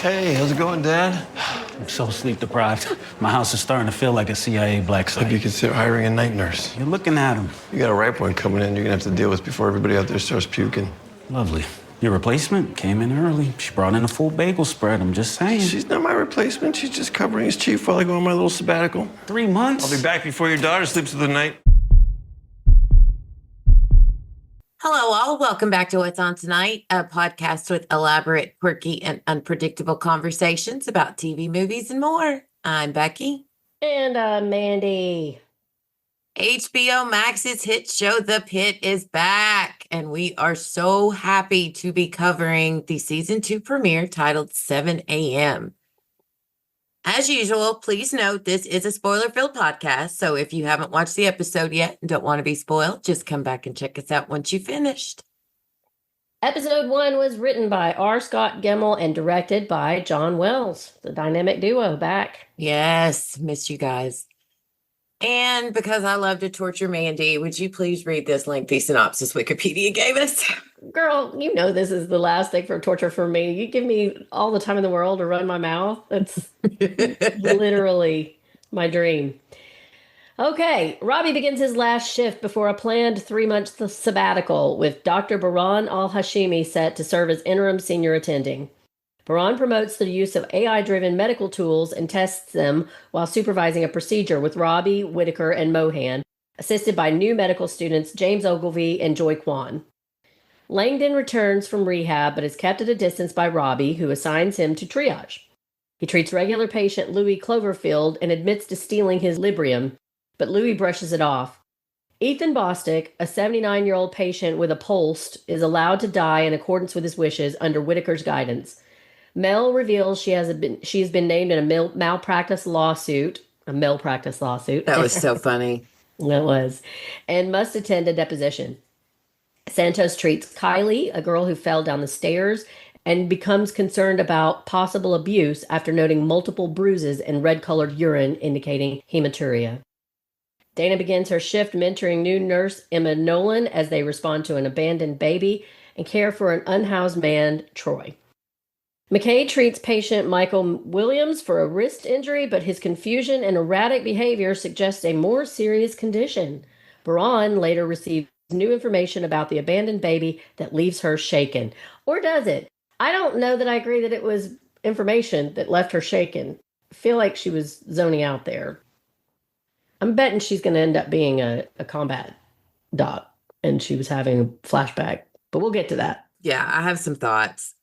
Hey, how's it going, Dad? I'm so sleep deprived. My house is starting to feel like a CIA black site. Maybe you consider hiring a night nurse. You're looking at him. You got a ripe one coming in you're gonna have to deal with before everybody out there starts puking. Lovely. Your replacement came in early. She brought in a full bagel spread. I'm just saying. She's not my replacement. She's just covering his chief while I go on my little sabbatical. 3 months? I'll be back before your daughter sleeps through the night. Hello, all. Welcome back to What's On Tonight, a podcast with elaborate, quirky, and unpredictable conversations about TV, movies, and more. I'm Becky. And Mandy. HBO Max's hit show, The Pitt, is back, and we are so happy to be covering the season 2 premiere titled 7 a.m. As usual, please note this is a spoiler-filled podcast, so if you haven't watched the episode yet and don't want to be spoiled, just come back and check us out once you've finished. Episode 1 was written by R. Scott Gemmell and directed by John Wells, the dynamic duo back. Yes, miss you guys. And because I love to torture Mandy, would you please read this lengthy synopsis Wikipedia gave us? Girl, you know this is the last thing for torture for me. You give me all the time in the world to run my mouth. It's literally my dream. Okay, Robbie begins his last shift before a planned 3-month sabbatical with Dr. Baran al-Hashimi set to serve as interim senior attending. Baran promotes the use of AI-driven medical tools and tests them while supervising a procedure with Robbie, Whitaker, and Mohan, assisted by new medical students James Ogilvy and Joy Kwan. Langdon returns from rehab but is kept at a distance by Robbie, who assigns him to triage. He treats regular patient Louis Cloverfield and admits to stealing his Librium, but Louis brushes it off. Ethan Bostick, a 79-year-old patient with a pulse, is allowed to die in accordance with his wishes under Whitaker's guidance. Mel reveals she has been named in a malpractice lawsuit. A malpractice lawsuit. That was so funny. That was. And must attend a deposition. Santos treats Kylie, a girl who fell down the stairs, and becomes concerned about possible abuse after noting multiple bruises and red-colored urine indicating hematuria. Dana begins her shift mentoring new nurse Emma Nolan as they respond to an abandoned baby and care for an unhoused man, Troy. McKay treats patient Michael Williams for a wrist injury, but his confusion and erratic behavior suggests a more serious condition. Baran later receives new information about the abandoned baby that leaves her shaken. Or does it? I don't know that I agree that it was information that left her shaken. I feel like she was zoning out there. I'm betting she's going to end up being a combat doc, and she was having a flashback. But we'll get to that. Yeah, I have some thoughts.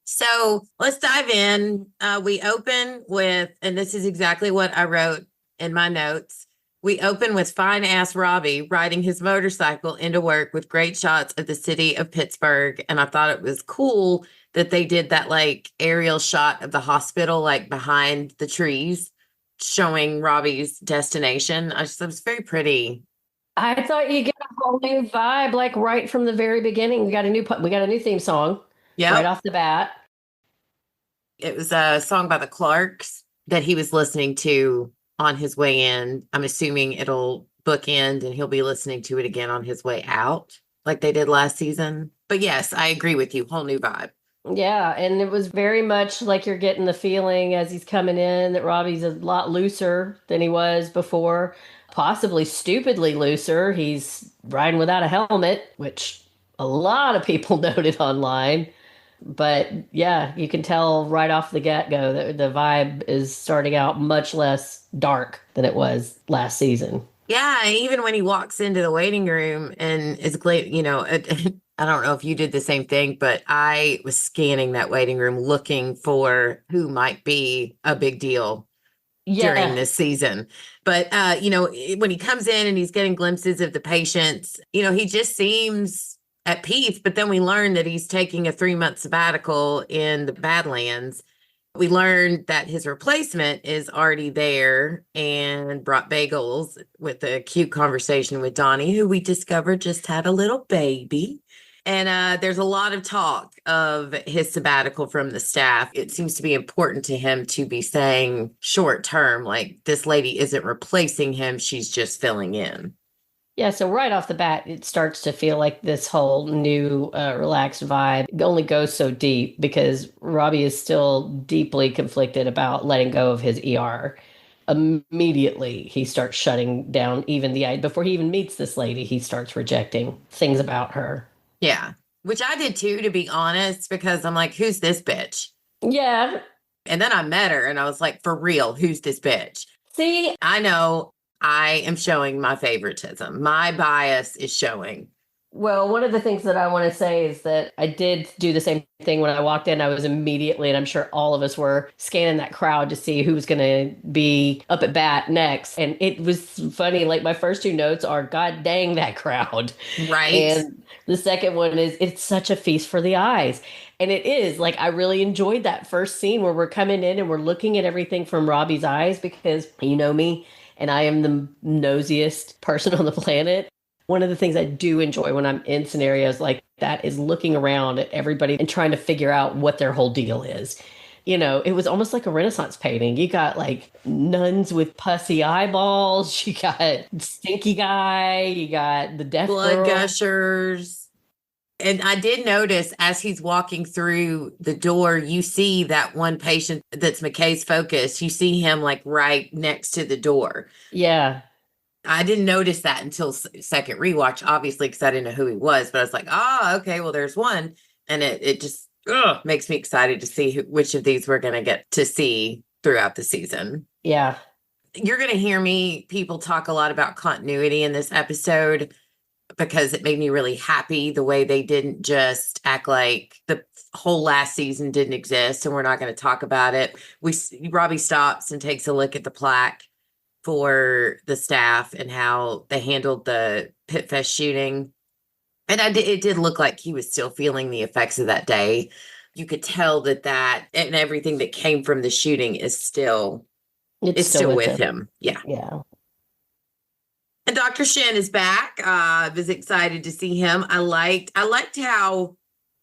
So let's dive in. We open with, and this is exactly what I wrote in my notes. We open with fine-ass Robbie riding his motorcycle into work with great shots of the city of Pittsburgh. And I thought it was cool that they did that like aerial shot of the hospital, like behind the trees, showing Robbie's destination. It was very pretty. I thought you get a whole new vibe, like right from the very beginning. We got a new theme song. Yeah, right off the bat. It was a song by the Clarks that he was listening to on his way in. I'm assuming it'll bookend and he'll be listening to it again on his way out, like they did last season. But yes, I agree with you. Whole new vibe. Yeah, and it was very much like you're getting the feeling as he's coming in that Robbie's a lot looser than he was before, possibly stupidly looser. He's riding without a helmet, which a lot of people noted online. But yeah, you can tell right off the get-go that the vibe is starting out much less dark than it was last season. Yeah, even when he walks into the waiting room and is, you know, I don't know if you did the same thing, but I was scanning that waiting room looking for who might be a big deal during this season. But, you know, when he comes in and he's getting glimpses of the patients, you know, he just seems at peace. But then we learn that he's taking a 3-month sabbatical in the Badlands. We learned that his replacement is already there and brought bagels with a cute conversation with Donnie, who we discovered just had a little baby. And there's a lot of talk of his sabbatical from the staff. It seems to be important to him to be saying short term, like this lady isn't replacing him. She's just filling in. Yeah, so right off the bat, it starts to feel like this whole new relaxed vibe only goes so deep because Robbie is still deeply conflicted about letting go of his ER. Immediately, he starts shutting down even the before he even meets this lady, he starts rejecting things about her. Yeah. Which I did too, to be honest, because I'm like, who's this bitch? Yeah. And then I met her and I was like, for real, who's this bitch? See, I know I am showing my favoritism. My bias is showing. well, one of the things that I want to say is that I did do the same thing when I walked in. I was immediately, and I'm sure all of us were scanning that crowd to see who was going to be up at bat next. And it was funny. Like my first two notes are, God dang that crowd. Right. And the second one is, it's such a feast for the eyes. And it is like, I really enjoyed that first scene where we're coming in and we're looking at everything from Robbie's eyes because you know me, and I am the nosiest person on the planet. One of the things I do enjoy when I'm in scenarios like that is looking around at everybody and trying to figure out what their whole deal is. You know, it was almost like a Renaissance painting. You got like nuns with pussy eyeballs, you got stinky guy, you got the deaf Blood girl. gushers. And I did notice as he's walking through the door, you see that one patient that's McKay's focus. You see him like right next to the door. Yeah. I didn't notice that until second rewatch, obviously, because I didn't know who he was. But I was like, okay, well, there's one. And it just makes me excited to see which of these we're going to get to see throughout the season. Yeah. You're going to hear people talk a lot about continuity in this episode because it made me really happy the way they didn't just act like the whole last season didn't exist and we're not going to talk about it. Robbie stops and takes a look at the plaque for the staff and how they handled the Pit Fest shooting. And it did look like he was still feeling the effects of that day. You could tell that and everything that came from the shooting is still with him. Yeah. Yeah. And Dr. Shen is back. I was excited to see him. I liked how,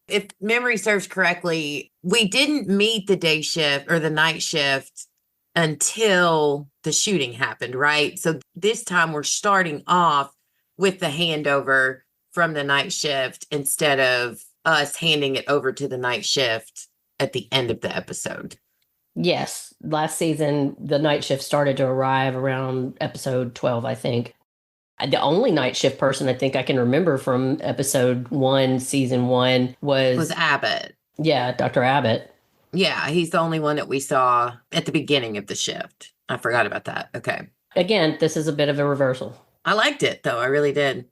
if memory serves correctly, we didn't meet the day shift or the night shift until the shooting happened, right? So this time we're starting off with the handover from the night shift instead of us handing it over to the night shift at the end of the episode. Yes. Last season, the night shift started to arrive around episode 12, I think. The only night shift person I think I can remember from episode 1, season 1 was Abbott. Yeah, Dr. Abbott. Yeah, he's the only one that we saw at the beginning of the shift. I forgot about that. Okay. Again, this is a bit of a reversal. I liked it, though. I really did.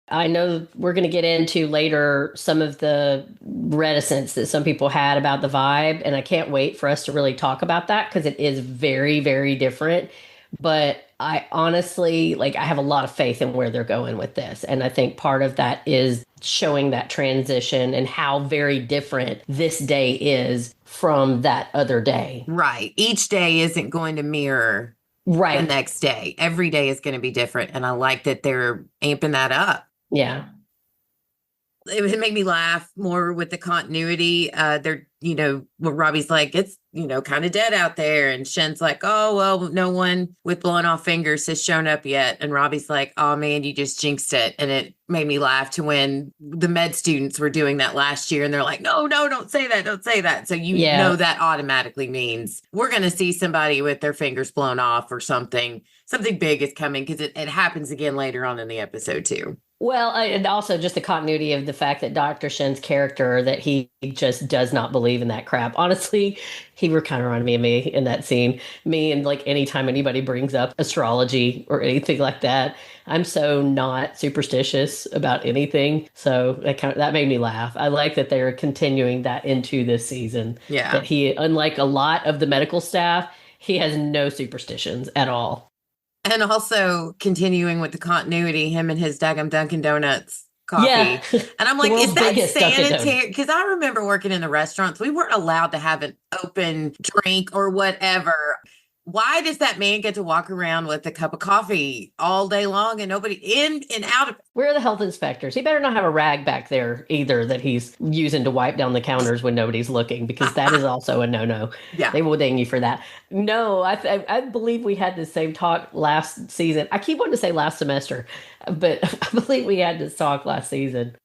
I know we're going to get into later some of the reticence that some people had about the vibe, and I can't wait for us to really talk about that because it is very, very different. But I honestly, I have a lot of faith in where they're going with this. And I think part of that is showing that transition and how very different this day is from that other day. Right. Each day isn't going to mirror the next day. Every day is going to be different. And I like that they're amping that up. Yeah. It made me laugh more with the continuity. They're, when Robbie's like, it's, kind of dead out there. And Shen's like, oh, well, no one with blown off fingers has shown up yet. And Robbie's like, oh, man, you just jinxed it. And it made me laugh to when the med students were doing that last year. And they're like, no, don't say that. Don't say that. So know that automatically means we're going to see somebody with their fingers blown off or something. Something big is coming because it happens again later on in the episode, too. Well, and also just the continuity of the fact that Dr. Shen's character, that he just does not believe in that crap. Honestly, he were kind of reminded me of me in that scene. Me, and anytime anybody brings up astrology or anything like that, I'm so not superstitious about anything. So that made me laugh. I like that they're continuing that into this season. Yeah. That he, unlike a lot of the medical staff, he has no superstitions at all. And also continuing with the continuity, him and his daggum Dunkin' Donuts coffee. Yeah. And I'm like, is that sanitary? Because I remember working in the restaurants, we weren't allowed to have an open drink or whatever why does that man get to walk around with a cup of coffee all day long and nobody in and out of? Where are the health inspectors? He better not have a rag back there either that he's using to wipe down the counters when nobody's looking, because that is also a no-no. Yeah. They will ding you for that. No, I believe we had the same talk last season. I keep wanting to say last semester, but I believe we had this talk last season.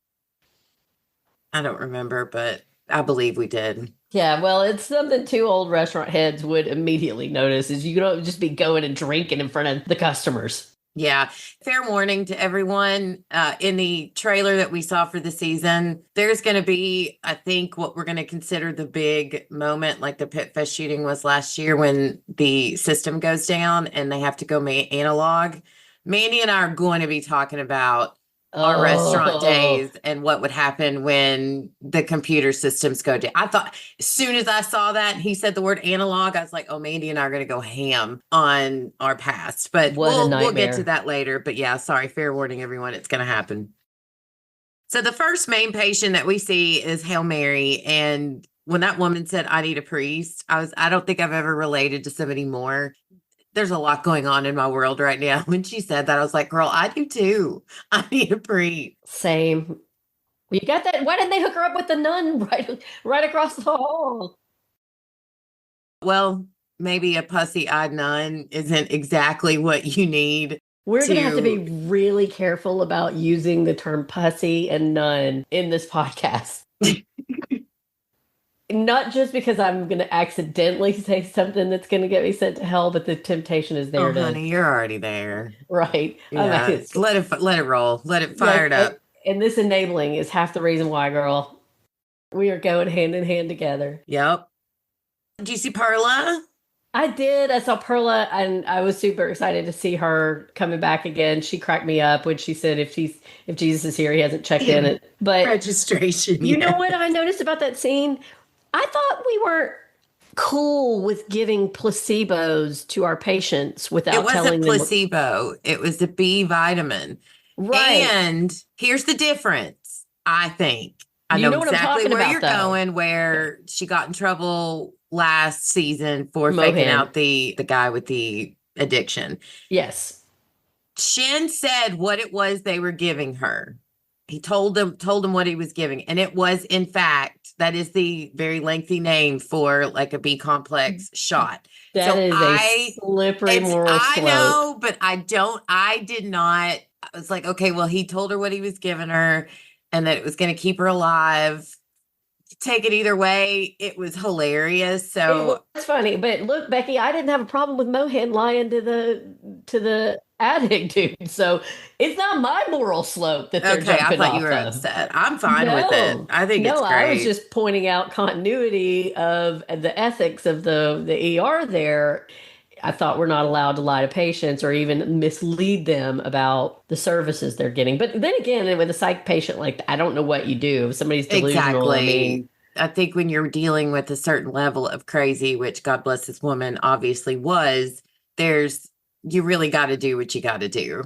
I don't remember, but I believe we did. Yeah, well, it's something two old restaurant heads would immediately notice is you don't just be going and drinking in front of the customers. Yeah. Fair warning to everyone, in the trailer that we saw for the season, there's going to be, I think, what we're going to consider the big moment, like the Pitt Fest shooting was last year, when the system goes down and they have to go analog. Mandy and I are going to be talking about our restaurant days and what would happen when the computer systems go down. I thought, as soon as I saw that and he said the word analog, I was like, oh, Mandy and I are going to go ham on our past. But we'll get to that later. But yeah, sorry, fair warning, everyone, it's going to happen. So the first main patient that we see is Hail Mary. And when that woman said, I need a priest, I don't think I've ever related to somebody more. There's a lot going on in my world right now. When she said that, I was like, girl, I do too. I need a priest. Same. You got that? Why didn't they hook her up with the nun right across the hall? Well, maybe a pussy-eyed nun isn't exactly what you need. We're going to have to be really careful about using the term pussy and nun in this podcast. Not just because I'm going to accidentally say something that's going to get me sent to hell, but the temptation is there. Honey, you're already there. Right. Yeah. Let it roll. Let it fire it up. And this enabling is half the reason why, girl. We are going hand in hand together. Yep. Did you see Perla? I did. I saw Perla, and I was super excited to see her coming back again. She cracked me up when she said, if Jesus is here, he hasn't checked in it. But registration. You know what I noticed about that scene? I thought we weren't cool with giving placebos to our patients without telling them. It wasn't placebo. It was the B vitamin. Right. And here's the difference, I think. I know exactly where you're going, where she got in trouble last season for faking out the guy with the addiction. Yes. Shin said what it was they were giving her. He told them what he was giving. And it was, in fact, that is the very lengthy name for like a B complex shot. That is a slippery moral slope. I know, but I did not. I was like, okay, well, he told her what he was giving her and that it was going to keep her alive. Take it either way. It was hilarious. So it's funny. But look, Becky, I didn't have a problem with Mohan lying to the addict dude. So it's not my moral slope that they're jumping off. I thought you were upset. I'm fine with it. I think it's great. I was just pointing out continuity of the ethics of the ER there. I thought we're not allowed to lie to patients or even mislead them about the services they're getting. But then again, with a psych patient, like, I don't know what you do. If somebody's delusional, exactly. I think when you're dealing with a certain level of crazy, which God bless this woman obviously was, you really got to do what you got to do.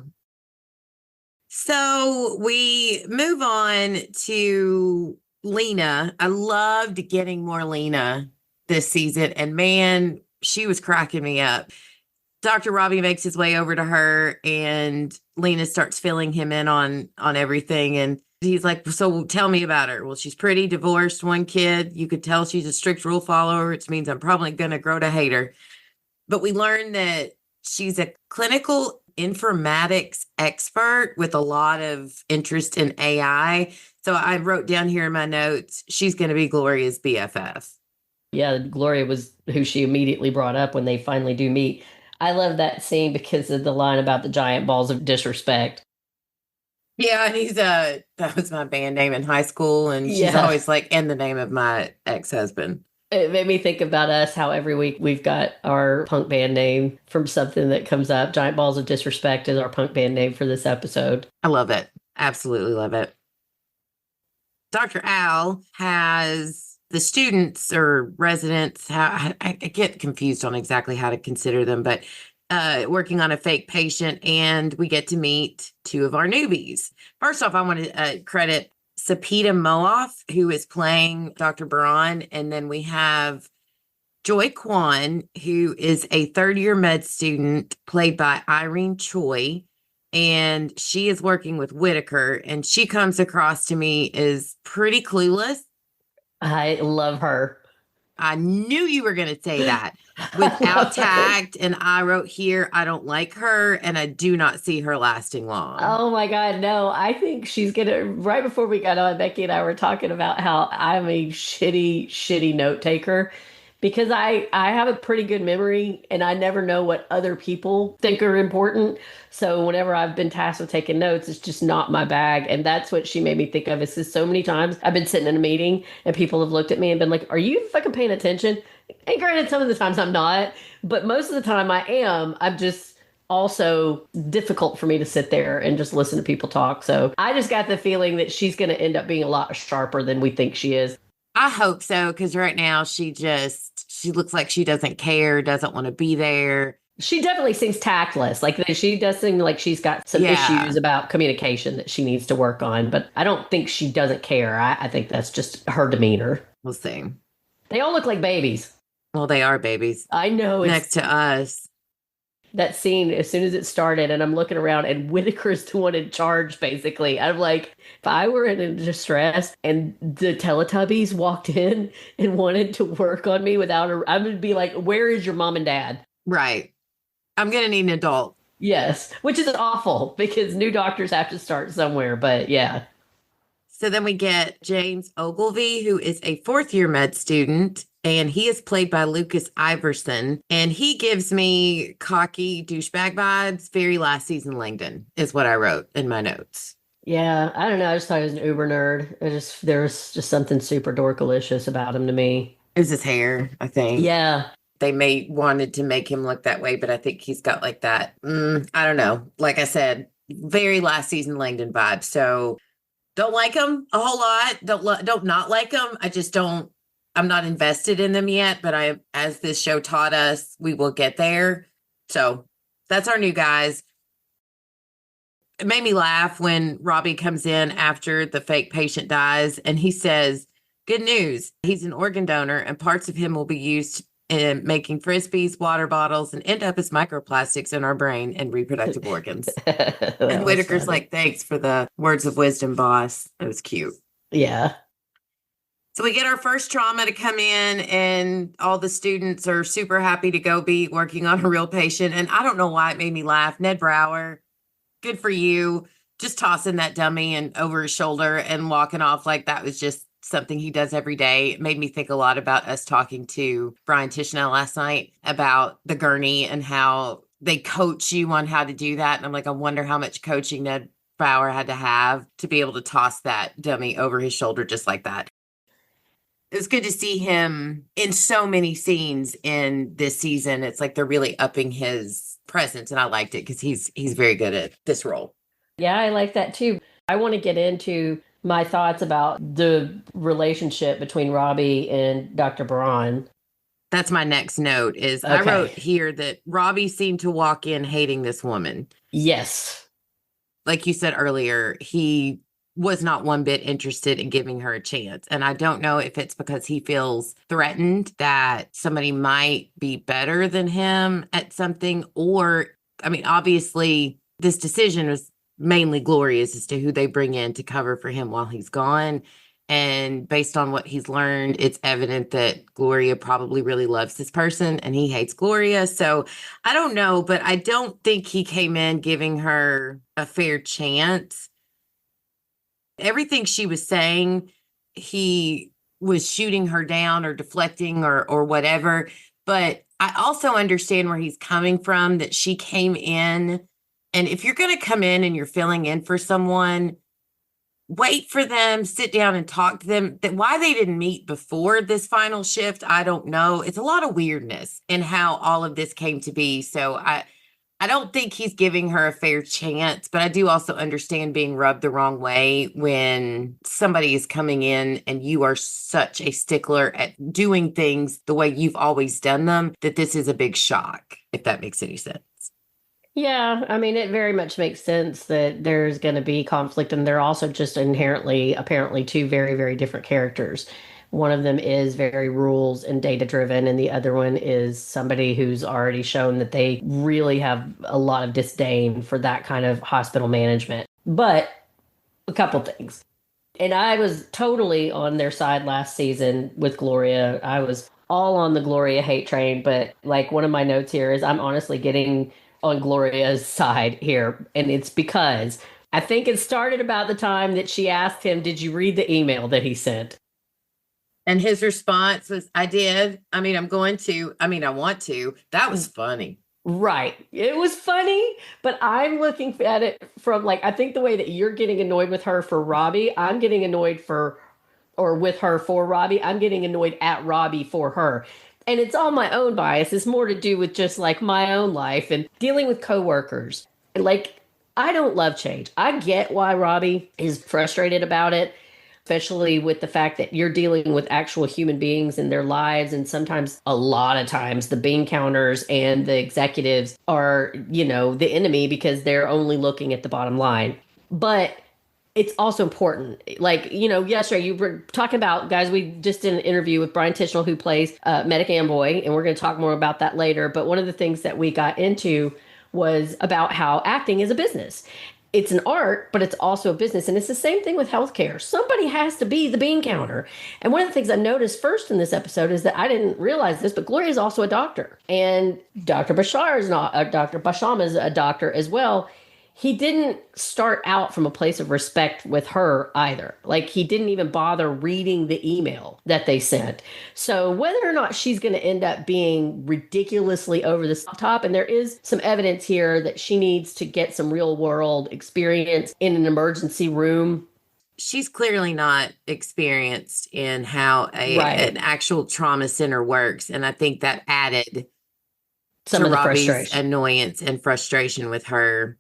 So we move on to Lena. I loved getting more Lena this season. And man, she was cracking me up. Dr. Robbie makes his way over to her and Lena starts filling him in on everything. And he's like, so tell me about her. Well, she's pretty, divorced, one kid. You could tell she's a strict rule follower, which means I'm probably going to grow to hate her. But we learned that she's a clinical informatics expert with a lot of interest in AI. So I wrote down here in my notes, she's going to be Gloria's BFF. Yeah, Gloria was who she immediately brought up when they finally do meet. I love that scene because of the line about the giant balls of disrespect. Yeah, and that was my band name in high school, and she's always like, in the name of my ex-husband. It made me think about us, how every week we've got our punk band name from something that comes up. Giant Balls of Disrespect is our punk band name for this episode. I love it. Absolutely love it. Dr. Al has the students or residents, I get confused on exactly how to consider them, but working on a fake patient, and we get to meet two of our newbies. First off, I want to credit Sapita Moaf, who is playing Dr. Baran, and then we have Joy Kwan, who is a third-year med student, played by Irene Choi, and she is working with Whitaker, and she comes across to me as pretty clueless. I love her. I knew you were going to say that. I Without love her. tact, and I wrote here, I don't like her, and I do not see her lasting long. Oh my God, no. I think she's gonna, right before we got on, Becky and I were talking about how I'm a shitty note taker because I have a pretty good memory and I never know what other people think are important. So whenever I've been tasked with taking notes, it's just not my bag. And that's what she made me think of. Is this so many times I've been sitting in a meeting and people have looked at me and been like, "Are you fucking paying attention?" And granted, some of the times I'm not, but most of the time I am. I'm just also difficult for me to sit there and just listen to people talk. So I just got the feeling that she's going to end up being a lot sharper than we think she is. I hope so, because right now she looks like she doesn't care, doesn't want to be there. She definitely seems tactless. Like she does seem like she's got some issues about communication that she needs to work on, but I don't think she doesn't care. I think that's just her demeanor. We'll see. They all look like babies. Well, they are babies. I know. Next to us. That scene, as soon as it started, and I'm looking around, and Whitaker's the one in charge, basically. I'm like, if I were in distress and the Teletubbies walked in and wanted to work on me I would be like, where is your mom and dad? Right. I'm going to need an adult. Yes, which is awful because new doctors have to start somewhere, but yeah. So then we get James Ogilvy, who is a fourth-year med student, and he is played by Lucas Iverson. And he gives me cocky douchebag vibes. Very last season Langdon is what I wrote in my notes. Yeah, I don't know. I just thought he was an uber nerd. There was just something super dorkalicious about him to me. It was his hair, I think. Yeah. They wanted to make him look that way, but I think he's got like that. I don't know. Like I said, very last season Langdon vibe. So don't like him a whole lot. Don't not like him. I'm not invested in them yet, but as this show taught us, we will get there. So that's our new guys. It made me laugh when Robbie comes in after the fake patient dies and he says, "Good news. He's an organ donor and parts of him will be used in making frisbees, water bottles, and end up as microplastics in our brain and reproductive organs." And Whitaker's like, "Thanks for the words of wisdom, boss." It was cute. Yeah. So we get our first trauma to come in and all the students are super happy to go be working on a real patient. And I don't know why it made me laugh. Ned Brower, good for you. Just tossing that dummy and over his shoulder and walking off like that was just something he does every day. It made me think a lot about us talking to Brian Tishnell last night about the gurney and how they coach you on how to do that. And I'm like, I wonder how much coaching Ned Brower had to have to be able to toss that dummy over his shoulder just like that. It was good to see him in so many scenes in this season. It's like they're really upping his presence, and I liked it because he's very good at this role. Yeah, I like that too. I want to get into my thoughts about the relationship between Robbie and Dr. Baran. That's my next note is I wrote here that Robbie seemed to walk in hating this woman. Yes. Like you said earlier, he was not one bit interested in giving her a chance. And I don't know if it's because he feels threatened that somebody might be better than him at something, or, I mean, obviously this decision was mainly Gloria's as to who they bring in to cover for him while he's gone. And based on what he's learned, it's evident that Gloria probably really loves this person and he hates Gloria. So I don't know, but I don't think he came in giving her a fair chance. Everything she was saying, he was shooting her down or deflecting or whatever. But I also understand where he's coming from, that she came in. And if you're going to come in and you're filling in for someone, wait for them, sit down and talk to them. That why they didn't meet before this final shift, I don't know. It's a lot of weirdness in how all of this came to be. So I don't think he's giving her a fair chance, but I do also understand being rubbed the wrong way when somebody is coming in and you are such a stickler at doing things the way you've always done them, that this is a big shock, if that makes any sense. Yeah, I mean, it very much makes sense that there's going to be conflict, and they're also just inherently, apparently, two very, very different characters, One of them is very rules and data driven, and the other one is somebody who's already shown that they really have a lot of disdain for that kind of hospital management. But a couple things. And I was totally on their side last season with Gloria. I was all on the Gloria hate train, but like one of my notes here is I'm honestly getting on Gloria's side here. And it's because I think it started about the time that she asked him, "Did you read the email that he sent?" And his response was, I did. I mean, I want to. That was funny. Right. It was funny, but I'm looking at it from like, I think the way that you're getting annoyed with her for Robbie, I'm getting annoyed or with her for Robbie. I'm getting annoyed at Robbie for her. And it's all my own bias. It's more to do with just like my own life and dealing with coworkers. And like, I don't love change. I get why Robbie is frustrated about it, especially with the fact that you're dealing with actual human beings and their lives. And sometimes, a lot of times, the bean counters and the executives are, the enemy because they're only looking at the bottom line. But it's also important. Like, yesterday you were talking about, guys, we just did an interview with Brian Tishnell, who plays Medic Amboy, and we're going to talk more about that later. But one of the things that we got into was about how acting is a business. It's an art, but it's also a business. And it's the same thing with healthcare. Somebody has to be the bean counter. And one of the things I noticed first in this episode is that I didn't realize this, but Gloria is also a doctor. And Dr. Bashar is not, Dr. Basham is a doctor as well. He didn't start out from a place of respect with her either. Like, he didn't even bother reading the email that they sent. So whether or not she's going to end up being ridiculously over the top, and there is some evidence here that she needs to get some real world experience in an emergency room. She's clearly not experienced in how an actual trauma center works. And I think that added some of the Robbie's frustration, annoyance and frustration with her.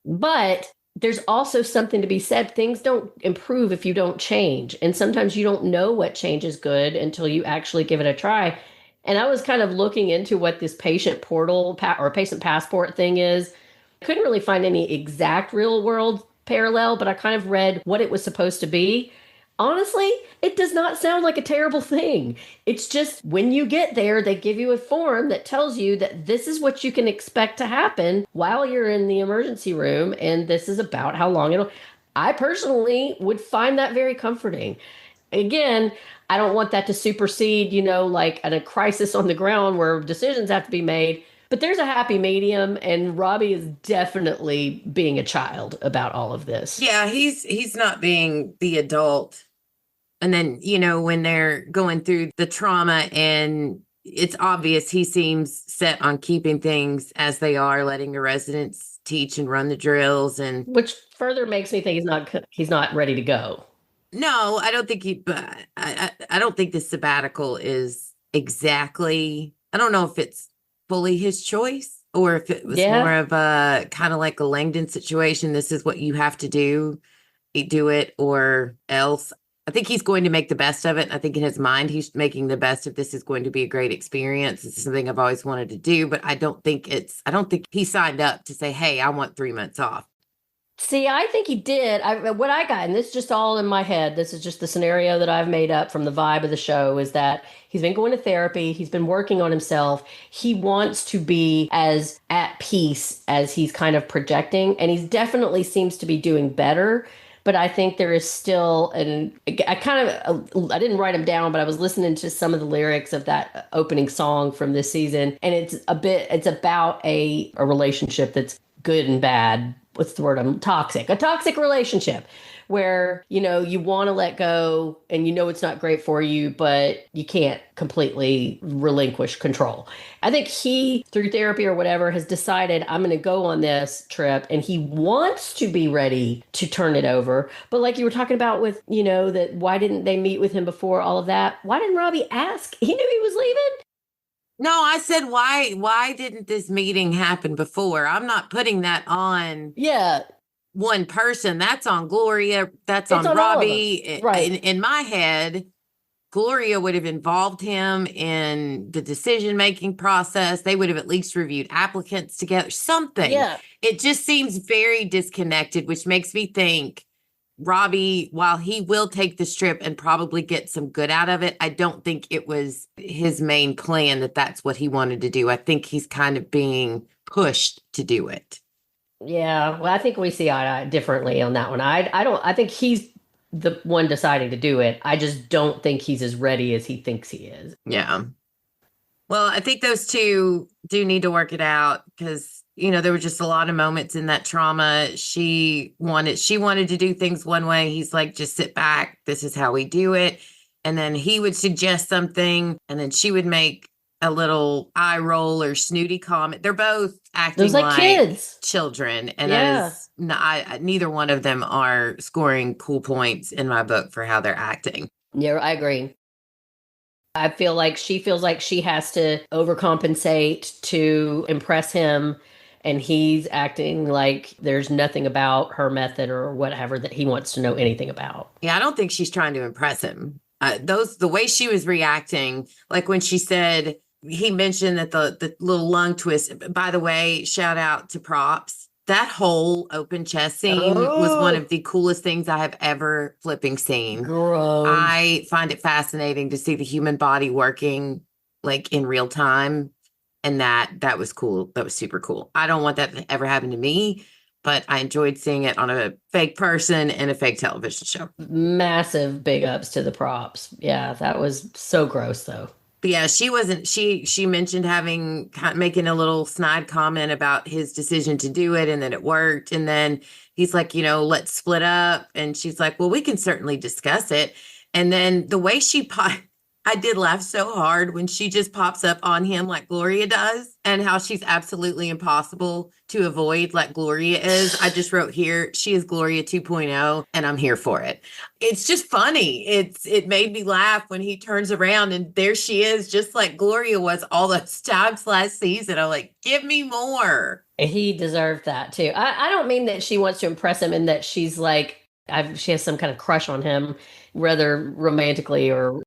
But there's also something to be said. Things don't improve if you don't change. And sometimes you don't know what change is good until you actually give it a try. And I was kind of looking into what this patient portal or patient passport thing is. Couldn't really find any exact real world parallel, but I kind of read what it was supposed to be. Honestly, it does not sound like a terrible thing. It's just when you get there, they give you a form that tells you that this is what you can expect to happen while you're in the emergency room, and this is about how long it'll. I personally would find that very comforting. Again, I don't want that to supersede, like a crisis on the ground where decisions have to be made. But there's a happy medium, and Robbie is definitely being a child about all of this. Yeah, he's not being the adult. And then, when they're going through the trauma, and it's obvious he seems set on keeping things as they are, letting the residents teach and run the drills, and which further makes me think he's not ready to go. No, I don't think I don't think the sabbatical is exactly. I don't know if it's fully his choice or if it was more of a kind of like a Langdon situation. This is what you have to do it or else. I think he's going to make the best of it. I think in his mind, he's making the best of this. Is going to be a great experience. This is something I've always wanted to do, but I don't think he signed up to say, "Hey, I want 3 months off." See, I think he did. What I got, and this is just all in my head, this is just the scenario that I've made up from the vibe of the show, is that he's been going to therapy. He's been working on himself. He wants to be as at peace as he's kind of projecting. And he definitely seems to be doing better. But I think there is still, I didn't write them down, but I was listening to some of the lyrics of that opening song from this season. And it's about a relationship that's good and bad. What's the word? A toxic relationship where, you want to let go and it's not great for you, but you can't completely relinquish control. I think he, through therapy or whatever, has decided I'm going to go on this trip, and he wants to be ready to turn it over. But like you were talking about with, that why didn't they meet with him before all of that? Why didn't Robbie ask? He knew he was leaving. No, I said, why didn't this meeting happen before? I'm not putting that on one person. That's on Gloria. That's on Robbie. Right. In my head, Gloria would have involved him in the decision-making process. They would have at least reviewed applicants together, something. Yeah. It just seems very disconnected, which makes me think Robbie, while he will take the strip and probably get some good out of it, I don't think it was his main plan that that's what he wanted to do. I think he's kind of being pushed to do it. Yeah, well, I think we see eye to eye differently on that one. I think he's the one deciding to do it. I just don't think he's as ready as he thinks he is. Yeah. Well, I think those two do need to work it out because, there were just a lot of moments in that trauma. She wanted to do things one way. He's like, just sit back. This is how we do it. And then he would suggest something and then she would make a little eye roll or snooty comment. They're both acting Those like kids. children. And Yeah. neither one of them are scoring cool points in my book for how they're acting. Yeah, I agree. I feel like she feels like she has to overcompensate to impress him, and he's acting like there's nothing about her method or whatever that he wants to know anything about. Yeah, I don't think she's trying to impress him. The way she was reacting, like when she said, he mentioned that the little lung twist, by the way, shout out to props. That whole open chest scene was one of the coolest things I have ever flipping seen. Gross. I find it fascinating to see the human body working like in real time. And that was cool. That was super cool. I don't want that to ever happen to me, but I enjoyed seeing it on a fake person and a fake television show. Massive big ups to the props. Yeah, that was so gross though. But yeah, she mentioned making a little snide comment about his decision to do it and then it worked. And then he's like, let's split up. And she's like, well, we can certainly discuss it. And then the way I did laugh so hard when she just pops up on him like Gloria does and how she's absolutely impossible to avoid like Gloria is. I just wrote here, she is Gloria 2.0 and I'm here for it. It's just funny. It made me laugh when he turns around and there she is, just like Gloria was all those times last season. I'm like, give me more. He deserved that too. I don't mean that she wants to impress him and that she's like, she has some kind of crush on him, whether romantically or...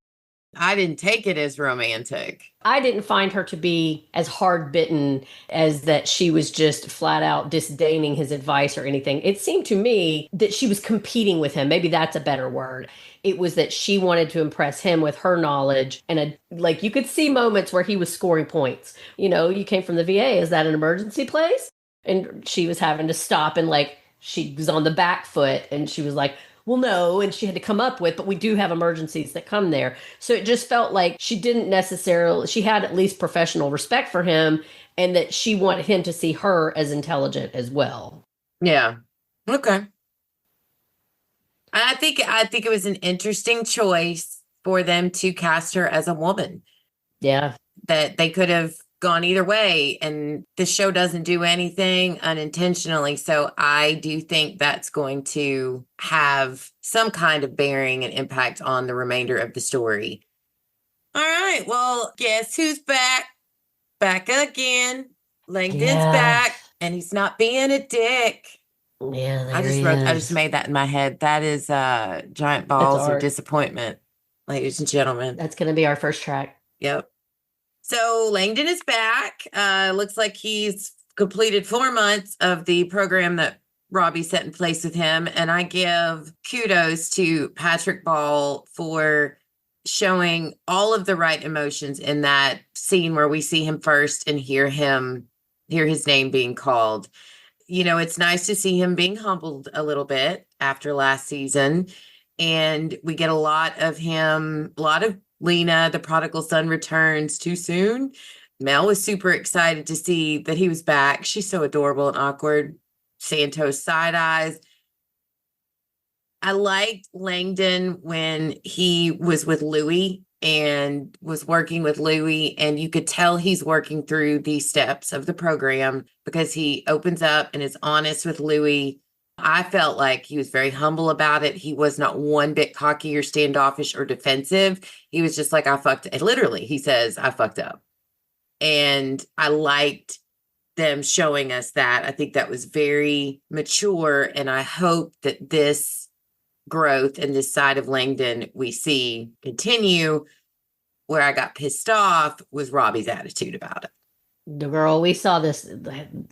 I didn't take it as romantic. I didn't find her to be as hard bitten as that she was just flat out disdaining his advice or anything. It seemed to me that she was competing with him. Maybe that's a better word. It was that she wanted to impress him with her knowledge. And you could see moments where he was scoring points. You came from the VA. Is that an emergency place? And she was having to stop and she was on the back foot and she was like, well, no, and she had to come up with, but we do have emergencies that come there. So it just felt like she had at least professional respect for him and that she wanted him to see her as intelligent as well. Yeah. Okay. I think it was an interesting choice for them to cast her as a woman. Yeah. That they could have gone either way and the show doesn't do anything unintentionally. So I do think that's going to have some kind of bearing and impact on the remainder of the story. All right. Well, guess who's back? Back again. Langdon's back and he's not being a dick. Yeah, I just made that in my head. That is giant balls of disappointment, ladies and gentlemen. That's going to be our first track. Yep. So Langdon is back. Looks like he's completed 4 months of the program that Robbie set in place with him. And I give kudos to Patrick Ball for showing all of the right emotions in that scene where we see him first and hear his name being called. It's nice to see him being humbled a little bit after last season. And we get a lot of him, a lot of Lena, the prodigal son, returns too soon. Mel was super excited to see that he was back. She's so adorable and awkward. Santos side eyes. I liked Langdon when he was with Louie and was working with Louie, and you could tell he's working through these steps of the program because he opens up and is honest with Louie. I felt like he was very humble about it. He was not one bit cocky or standoffish or defensive. He was just like, I fucked it. Literally, he says, I fucked up. And I liked them showing us that. I think that was very mature. And I hope that this growth and this side of Langdon we see continue. Where I got pissed off was Robbie's attitude about it. The girl, we saw this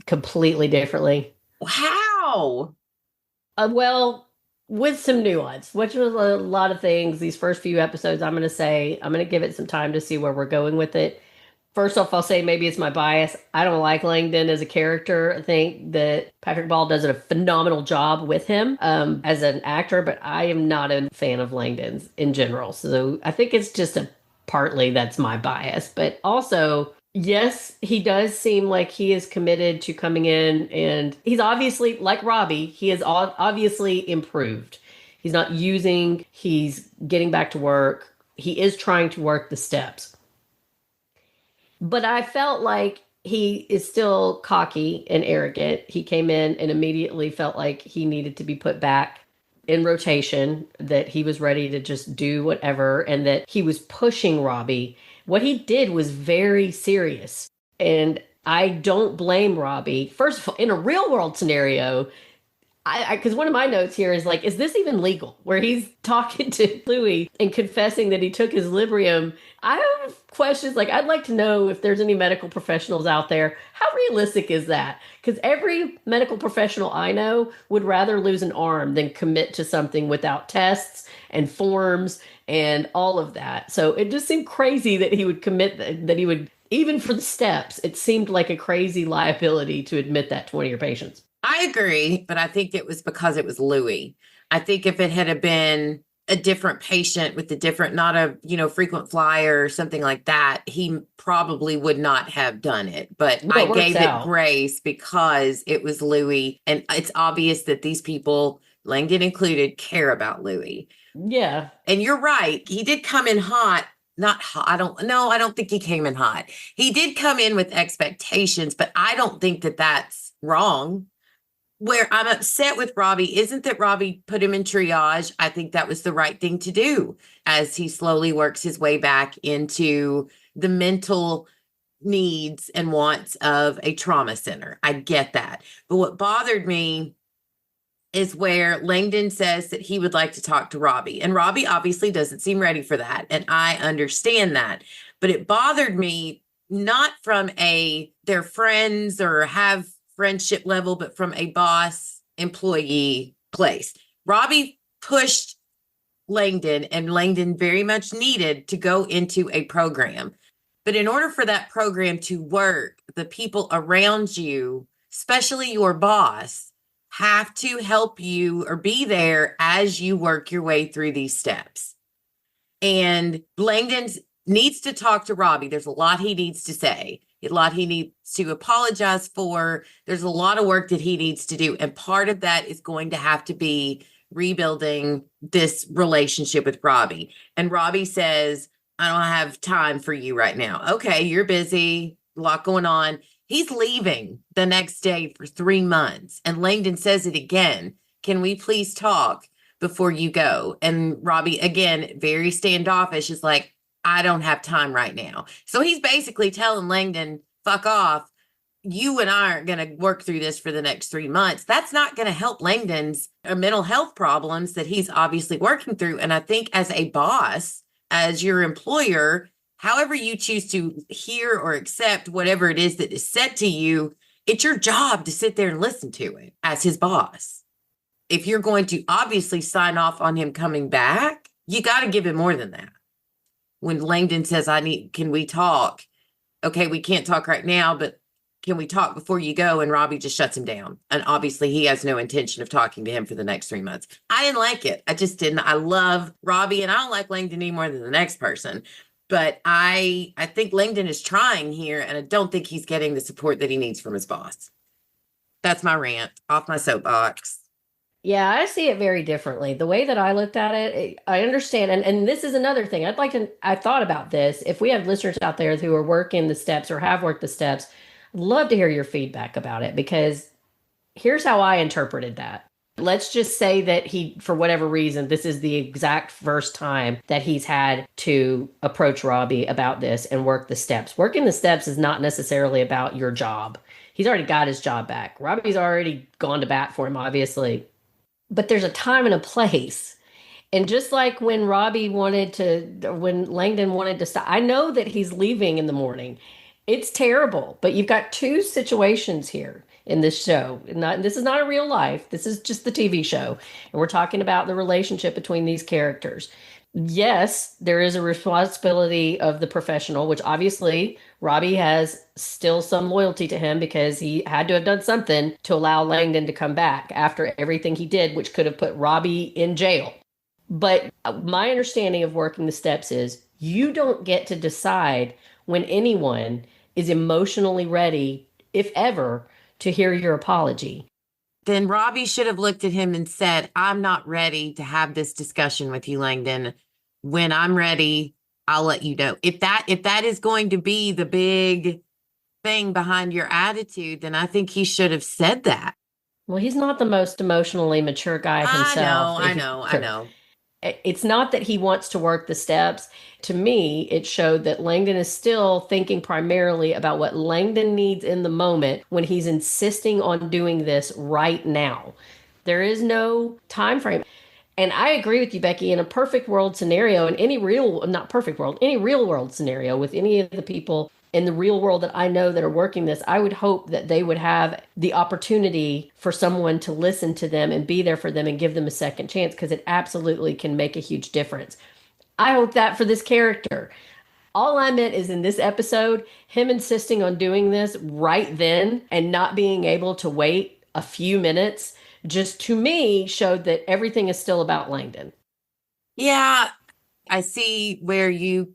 completely differently. How? Well, with some nuance, which was a lot of things. These first few episodes, I'm going to give it some time to see where we're going with it. First off, I'll say maybe it's my bias. I don't like Langdon as a character. I think that Patrick Ball does a phenomenal job with him as an actor, but I am not a fan of Langdon's in general. So I think it's just a partly that's my bias. But also, yes, he does seem like he is committed to coming in, and he's obviously, like Robbie, he is obviously improved. He's not using, he's getting back to work. He is trying to work the steps. But I felt like he is still cocky and arrogant. He came in and immediately felt like he needed to be put back in rotation, that he was ready to just do whatever, and that he was pushing Robbie. What he did was very serious. And I don't blame Robbie. First of all, in a real world scenario, because one of my notes here is like, is this even legal? Where he's talking to Louis and confessing that he took his Librium. I have questions. Like, I'd like to know if there's any medical professionals out there. How realistic is that? Because every medical professional I know would rather lose an arm than commit to something without tests and forms and all of that. So it just seemed crazy that he would commit, that he would, even for the steps, it seemed like a crazy liability to admit that to one of your patients. I agree, but I think it was because it was Louis. I think if it had been a different patient with a different, not a, frequent flyer or something like that, he probably would not have done it. But Well, I it works gave out. it grace because it was Louis. And it's obvious that these people, Langdon included, care about Louis. Yeah. And you're right. He did come in hot. Not hot. I don't think he came in hot. He did come in with expectations, but I don't think that that's wrong. Where I'm upset with Robbie isn't that Robbie put him in triage. I think that was the right thing to do as he slowly works his way back into the mental needs and wants of a trauma center. I get that. But what bothered me is where Langdon says that he would like to talk to Robbie. And Robbie obviously doesn't seem ready for that. And I understand that. But it bothered me not from they're friends or have friendship level, but from a boss employee place. Robbie pushed Langdon, and Langdon very much needed to go into a program. But in order for that program to work, the people around you, especially your boss, have to help you or be there as you work your way through these steps. And Langdon needs to talk to Robbie. There's a lot he needs to say, a lot he needs to apologize for. There's a lot of work that he needs to do. And part of that is going to have to be rebuilding this relationship with Robbie. And Robbie says, I don't have time for you right now. Okay, you're busy, a lot going on. He's leaving the next day for 3 months. And Langdon says it again. Can we please talk before you go? And Robbie, again, very standoffish, is like, I don't have time right now. So he's basically telling Langdon, fuck off. You and I aren't going to work through this for the next 3 months. That's not going to help Langdon's mental health problems that he's obviously working through. And I think as a boss, as your employer, however you choose to hear or accept whatever it is that is said to you, it's your job to sit there and listen to it as his boss. If you're going to obviously sign off on him coming back, you got to give him more than that. When Langdon says, can we talk? Okay, we can't talk right now, but can we talk before you go? And Robbie just shuts him down. And obviously he has no intention of talking to him for the next 3 months. I didn't like it. I just didn't. I love Robbie, and I don't like Langdon any more than the next person. But I think Langdon is trying here, and I don't think he's getting the support that he needs from his boss. That's my rant. Off my soapbox. Yeah, I see it very differently. The way that I looked at it, I understand. And this is another thing. I thought about this. If we have listeners out there who are working the steps or have worked the steps, I'd love to hear your feedback about it, because here's how I interpreted that. Let's just say that he, for whatever reason, this is the exact first time that he's had to approach Robbie about this and work the steps. Working the steps is not necessarily about your job. He's already got his job back. Robbie's already gone to bat for him, obviously. But there's a time and a place. And just like when Langdon wanted to stop, I know that he's leaving in the morning. It's terrible, but you've got two situations here in this show. This is not a real life. This is just the TV show. And we're talking about the relationship between these characters. Yes, there is a responsibility of the professional, which obviously Robbie has still some loyalty to him because he had to have done something to allow Langdon to come back after everything he did, which could have put Robbie in jail. But my understanding of working the steps is you don't get to decide when anyone is emotionally ready, if ever, to hear your apology. Then Robbie should have looked at him and said, I'm not ready to have this discussion with you, Langdon. When I'm ready, I'll let you know. If that is going to be the big thing behind your attitude, then I think he should have said that. Well, he's not the most emotionally mature guy himself. I know. It's not that he wants to work the steps. To me, it showed that Langdon is still thinking primarily about what Langdon needs in the moment when he's insisting on doing this right now. There is no time frame. And I agree with you, Becky, in a perfect world scenario, in any real, not perfect world, any real world scenario with any of the people in the real world that I know that are working this, I would hope that they would have the opportunity for someone to listen to them and be there for them and give them a second chance because it absolutely can make a huge difference. I hope that for this character. All I meant is in this episode, him insisting on doing this right then and not being able to wait a few minutes just to me showed that everything is still about Langdon. Yeah, I see where you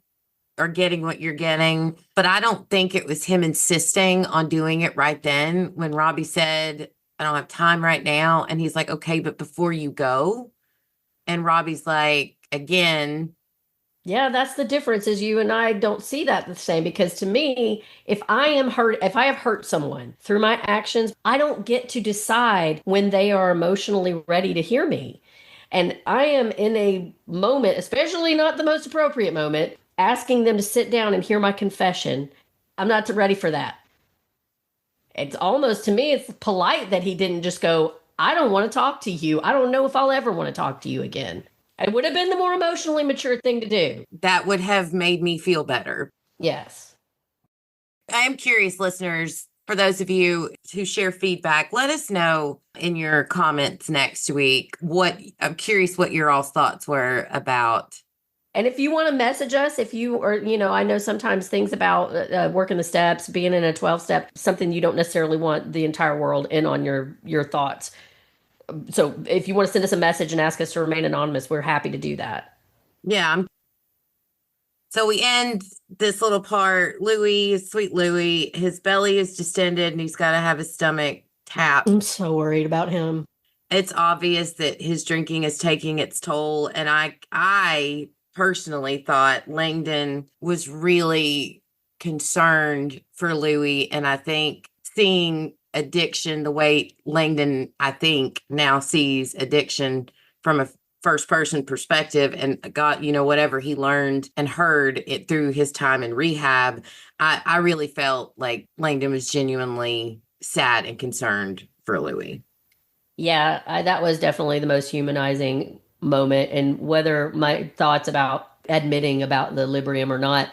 are getting what you're getting, but I don't think it was him insisting on doing it right then when Robbie said, I don't have time right now. And he's like, okay, but before you go. And Robbie's like, again. Yeah, that's the difference is you and I don't see that the same because to me, if I have hurt someone through my actions, I don't get to decide when they are emotionally ready to hear me. And I am in a moment, especially not the most appropriate moment, asking them to sit down and hear my confession. I'm not ready for that. It's almost, to me, it's polite that he didn't just go, I don't want to talk to you. I don't know if I'll ever want to talk to you again. It would have been the more emotionally mature thing to do. That would have made me feel better. Yes. I am curious, listeners, for those of you who share feedback, let us know in your comments next week I'm curious what your all's thoughts were about. And if you want to message us, if you are, I know sometimes things about working the steps, being in a 12-step, something you don't necessarily want the entire world in on your thoughts. So if you want to send us a message and ask us to remain anonymous, we're happy to do that. Yeah. So we end this little part. Sweet Louis, his belly is distended and he's got to have his stomach tapped. I'm so worried about him. It's obvious that his drinking is taking its toll. And I personally thought Langdon was really concerned for Louis. And I think seeing addiction the way Langdon, I think, now sees addiction from a first person perspective and got, whatever he learned and heard it through his time in rehab. I really felt like Langdon was genuinely sad and concerned for Louis. Yeah, that was definitely the most humanizing moment. And whether my thoughts about admitting about the Librium or not,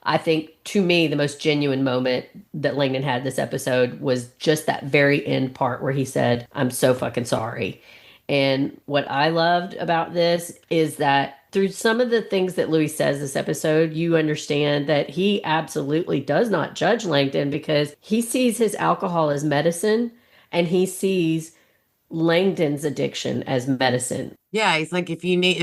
I think to me, the most genuine moment that Langdon had this episode was just that very end part where he said, I'm so fucking sorry. And what I loved about this is that through some of the things that Louis says this episode, you understand that he absolutely does not judge Langdon because he sees his alcohol as medicine and he sees Langdon's addiction as medicine. Yeah, he's like, if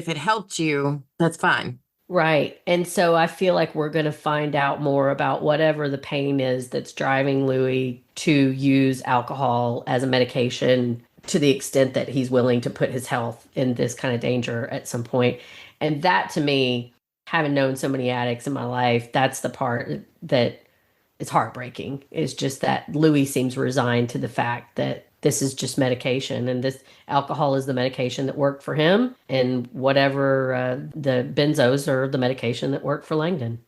it helped you, that's fine. Right. And so I feel like we're going to find out more about whatever the pain is that's driving Louis to use alcohol as a medication to the extent that he's willing to put his health in this kind of danger at some point. And that to me, having known so many addicts in my life, that's the part that is heartbreaking, is just that Louis seems resigned to the fact that this is just medication and this alcohol is the medication that worked for him and whatever the benzos are the medication that worked for Langdon.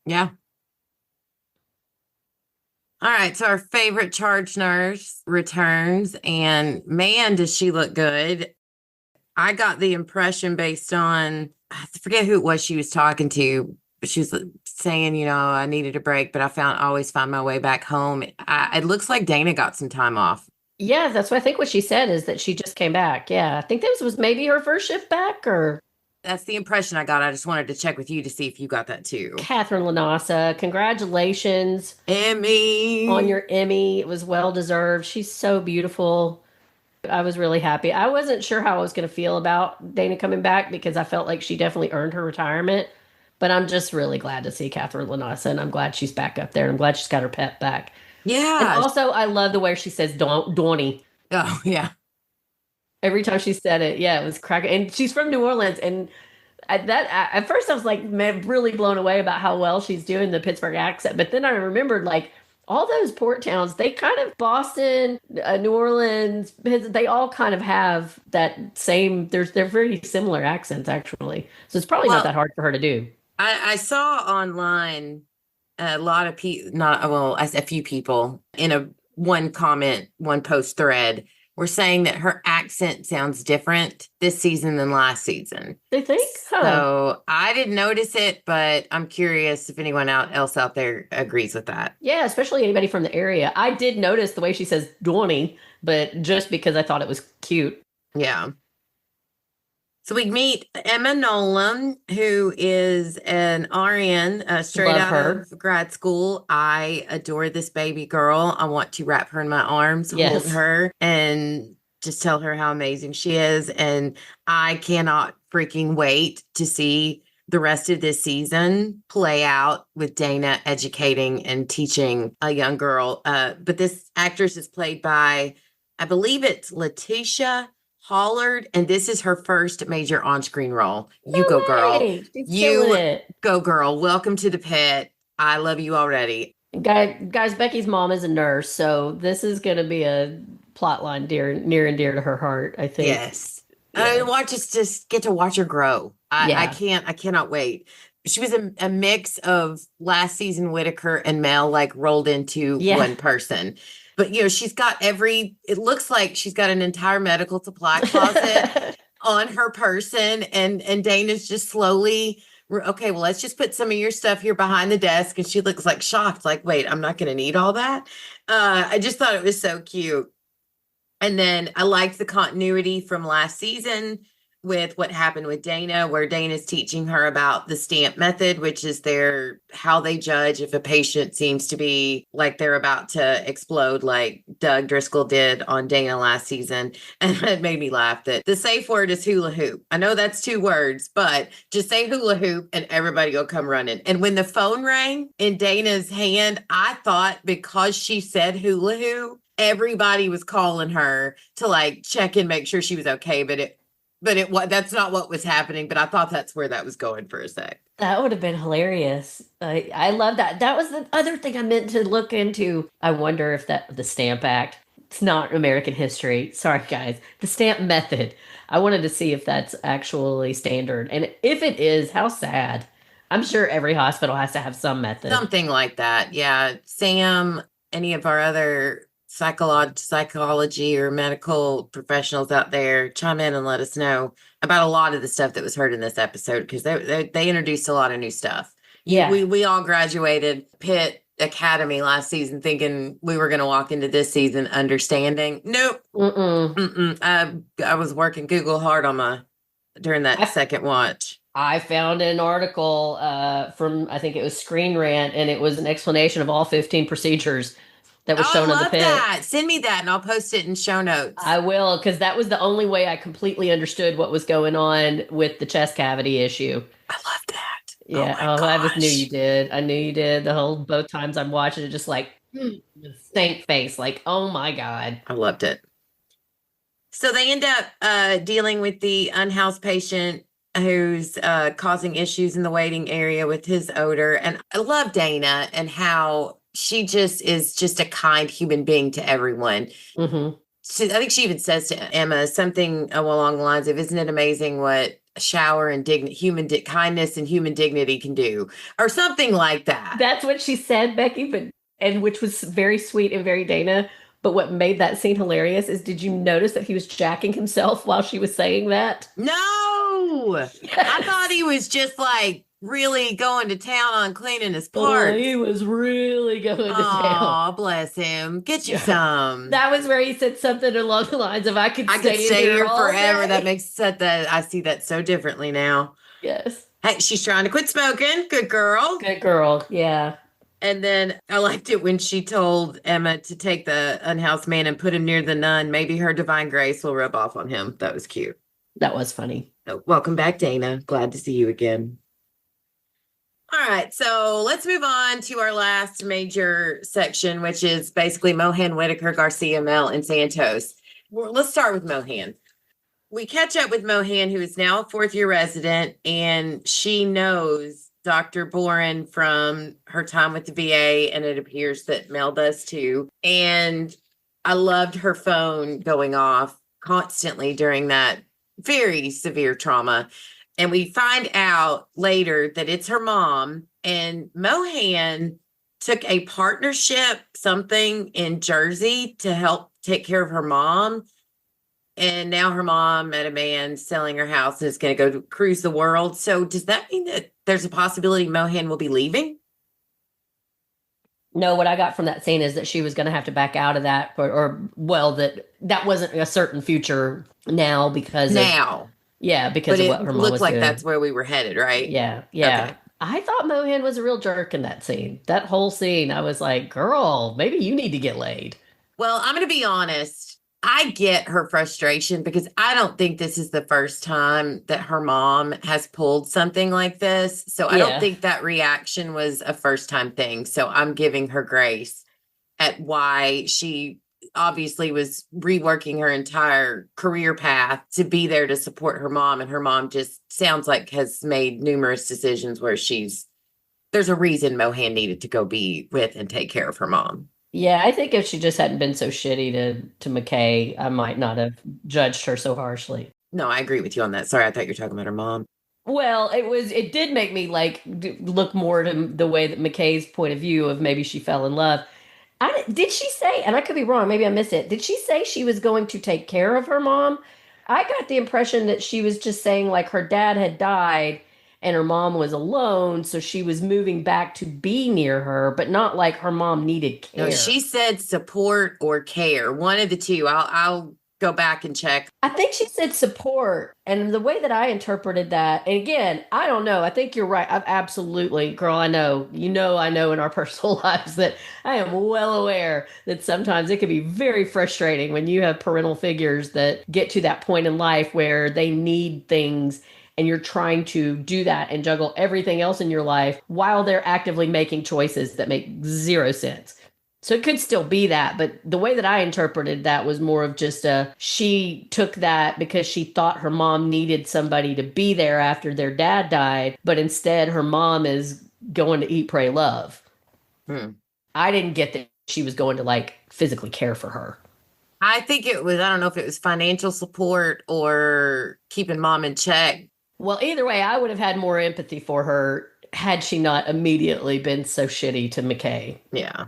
Yeah. All right. So our favorite charge nurse returns and man, does she look good. I got the impression based on, I forget who it was she was talking to. she was saying, I needed a break, but I always find my way back home. It looks like Dana got some time off. Yeah, that's what she said is that she just came back. Yeah, I think this was maybe her first shift back, or that's the impression I got. I just wanted to check with you to see if you got that too. Catherine Lanasa, congratulations, Emmy, on your Emmy. It was well deserved. She's so beautiful. I was really happy. I wasn't sure how I was going to feel about Dana coming back because I felt like she definitely earned her retirement. But I'm just really glad to see Catherine Lanasa, and I'm glad she's back up there. I'm glad she's got her pet back. Yeah. And also, I love the way she says Dawny. Oh, yeah. Every time she said it, yeah, it was cracking. And she's from New Orleans, and at first I was like really blown away about how well she's doing the Pittsburgh accent. But then I remembered like all those port towns, they kind of Boston, New Orleans, they all kind of have that same. They're very similar accents actually, so it's probably not that hard for her to do. I saw online a lot of a few people in one post thread were saying that her accent sounds different this season than last season. They think? Huh. So I didn't notice it, but I'm curious if anyone else out there agrees with that. Yeah, especially anybody from the area. I did notice the way she says Dawny, but just because I thought it was cute. Yeah. So we meet Emma Nolan, who is an RN straight out of grad school. I adore this baby girl. I want to wrap her in my arms, hold her, and just tell her how amazing she is. And I cannot freaking wait to see the rest of this season play out with Dana educating and teaching a young girl. But this actress is played by, I believe it's Letitia Hollard, and this is her first major on-screen role. You go, girl. You go, girl. Welcome to the Pitt. I love you already. Guys, Becky's mom is a nurse, so this is going to be a plot line near and dear to her heart, I think. Yes. Just get to watch her grow. I cannot wait. She was a mix of last season Whitaker and Mel, like rolled into one person. But, she's got it looks like she's got an entire medical supply closet on her person. And Dana's just slowly, okay, well, let's just put some of your stuff here behind the desk. And she looks like shocked, like, wait, I'm not going to need all that. I just thought it was so cute. And then I liked the continuity from last season with what happened with Dana, where Dana's teaching her about the stamp method, which is how they judge if a patient seems to be like they're about to explode, like Doug Driscoll did on Dana last season. And it made me laugh that the safe word is hula hoop. I know that's 2 words, but just say hula hoop and everybody will come running. And when the phone rang in Dana's hand, I thought because she said hula hoop, everybody was calling her to like check and make sure she was okay. But that's not what was happening. But I thought that's where that was going for a sec. That would have been hilarious. I love that. That was the other thing I meant to look into. I wonder if the Stamp Act, it's not American history. Sorry, guys. The stamp method. I wanted to see if that's actually standard. And if it is, how sad. I'm sure every hospital has to have some method. Something like that. Yeah. Sam, any of our other psychology or medical professionals out there, chime in and let us know about a lot of the stuff that was heard in this episode, because they introduced a lot of new stuff. Yeah, we all graduated Pitt Academy last season thinking we were going to walk into this season understanding. Nope. I was working Google hard during that second watch. I found an article from, I think it was Screen Rant, and it was an explanation of all 15 procedures that was shown in the Pitt. That. Send me that and I'll post it in show notes. I will, because that was the only way I completely understood what was going on with the chest cavity issue. I love that. Yeah. I just knew you did. I knew you did. Both times I'm watching it, just like stank face, like, oh my God. I loved it. So they end up dealing with the unhoused patient who's causing issues in the waiting area with his odor. And I love Dana and how she just is just a kind human being to everyone. Mm-hmm. I think she even says to Emma something along the lines of, isn't it amazing what a shower and kindness and human dignity can do, or something like that. That's what she said, Becky, and which was very sweet and very Dana. But what made that scene hilarious is, did you notice that he was jacking himself while she was saying that? No, yes. I thought he was just like really going to town on cleaning his Oh, parts. he was really going to town. Oh, bless him. Get you some. That was where he said something along the lines of, I could stay here all forever. day. That makes that I see that so differently now. Yes. Hey, she's trying to quit smoking. Good girl. Good girl. Yeah. And then I liked it when she told Emma to take the unhoused man and put him near the nun. Maybe her divine grace will rub off on him. That was cute. That was funny. So, welcome back, Dana. Glad to see you again. All right, so let's move on to our last major section, which is basically Mohan, Whitaker, Garcia, Mel, and Santos. Well, let's start with Mohan. We catch up with Mohan, who is now a fourth-year resident, and she knows Dr. Boren from her time with the VA, and it appears that Mel does too. And I loved her phone going off constantly during that very severe trauma. And we find out later that it's her mom, and Mohan took a partnership, something in Jersey to help take care of her mom. And now her mom met a man selling her house and is going to go to cruise the world. So does that mean that there's a possibility Mohan will be leaving? No, what I got from that scene is that she was going to have to back out of that, that wasn't a certain future now because because of what her mom was doing. Looks like that's where we were headed, right? Yeah. Okay. I thought Mohan was a real jerk in that scene. That whole scene, I was like, girl, maybe you need to get laid. Well, I'm going to be honest. I get her frustration because I don't think this is the first time that her mom has pulled something like this. So I don't think that reaction was a first time thing. So I'm giving her grace at why she obviously was reworking her entire career path to be there to support her mom. And her mom just sounds like has made numerous decisions where there's a reason Mohan needed to go be with and take care of her mom. Yeah, I think if she just hadn't been so shitty to McKay, I might not have judged her so harshly. No, I agree with you on that. Sorry, I thought you were talking about her mom. Well, it did make me look more to the way that McKay's point of view of maybe she fell in love. Did she say, and I could be wrong, maybe I missed it. Did she say she was going to take care of her mom? I got the impression that she was just saying like her dad had died and her mom was alone, so she was moving back to be near her, but not like her mom needed care. No, she said support or care. One of the two. I'll go back and check. I think she said support. And the way that I interpreted that, and again, I don't know. I think you're right. I've absolutely, girl, I know in our personal lives that I am well aware that sometimes it can be very frustrating when you have parental figures that get to that point in life where they need things and you're trying to do that and juggle everything else in your life while they're actively making choices that make zero sense. So it could still be that, but the way that I interpreted that was more of just she took that because she thought her mom needed somebody to be there after their dad died, but instead her mom is going to eat, pray, love. I didn't get that she was going to like physically care for her. I think it was, I don't know if it was financial support or keeping mom in check. Well, either way, I would have had more empathy for her had she not immediately been so shitty to McKay. Yeah.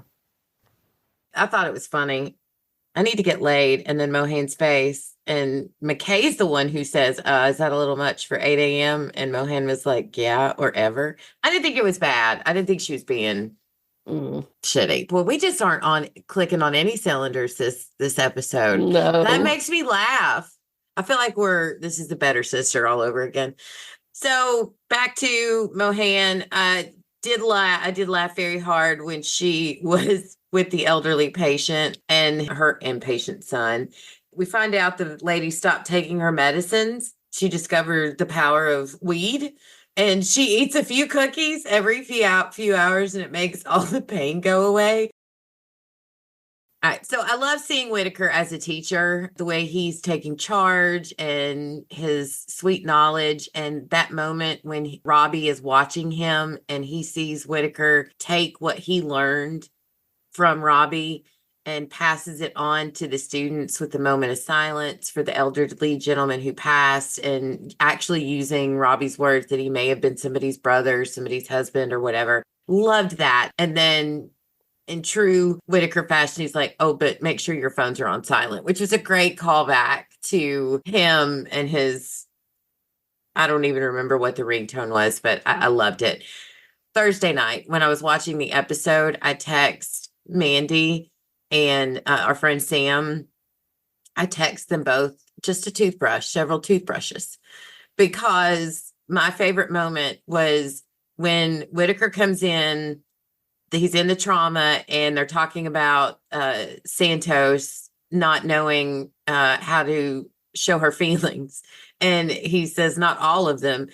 I thought it was funny. I need to get laid. And then Mohan's face. And McKay's the one who says, is that a little much for 8 a.m.? And Mohan was like, yeah, or ever. I didn't think it was bad. I didn't think she was being shitty. Well, we just aren't clicking on any cylinders this episode. No. That makes me laugh. I feel like this is the better sister all over again. So back to Mohan. I did laugh very hard when she was with the elderly patient and her impatient son. We find out the lady stopped taking her medicines. She discovered the power of weed, and she eats a few cookies every few hours, and it makes all the pain go away. All right, so I love seeing Whitaker as a teacher, the way he's taking charge and his sweet knowledge. And that moment when Robbie is watching him and he sees Whitaker take what he learned from Robbie and passes it on to the students with a moment of silence for the elderly gentleman who passed, and actually using Robbie's words that he may have been somebody's brother, somebody's husband or whatever. Loved that. And then in true Whitaker fashion, he's like, oh, but make sure your phones are on silent, which was a great callback to him and his, I don't even remember what the ringtone was, but I loved it. Thursday night, when I was watching the episode, I text Mandy and our friend Sam. I text them both just a toothbrush, several toothbrushes, because my favorite moment was when Whitaker comes in. He's in the trauma, and they're talking about Santos not knowing how to show her feelings. And he says, not all of them.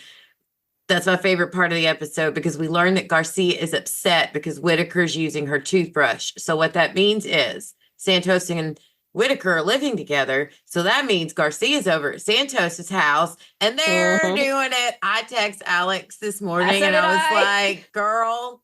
That's my favorite part of the episode, because we learn that Garcia is upset because Whitaker's using her toothbrush. So what that means is Santos and Whitaker are living together. So that means Garcia's over at Santos's house and they're doing it. I text Alex this morning and I was like, girl,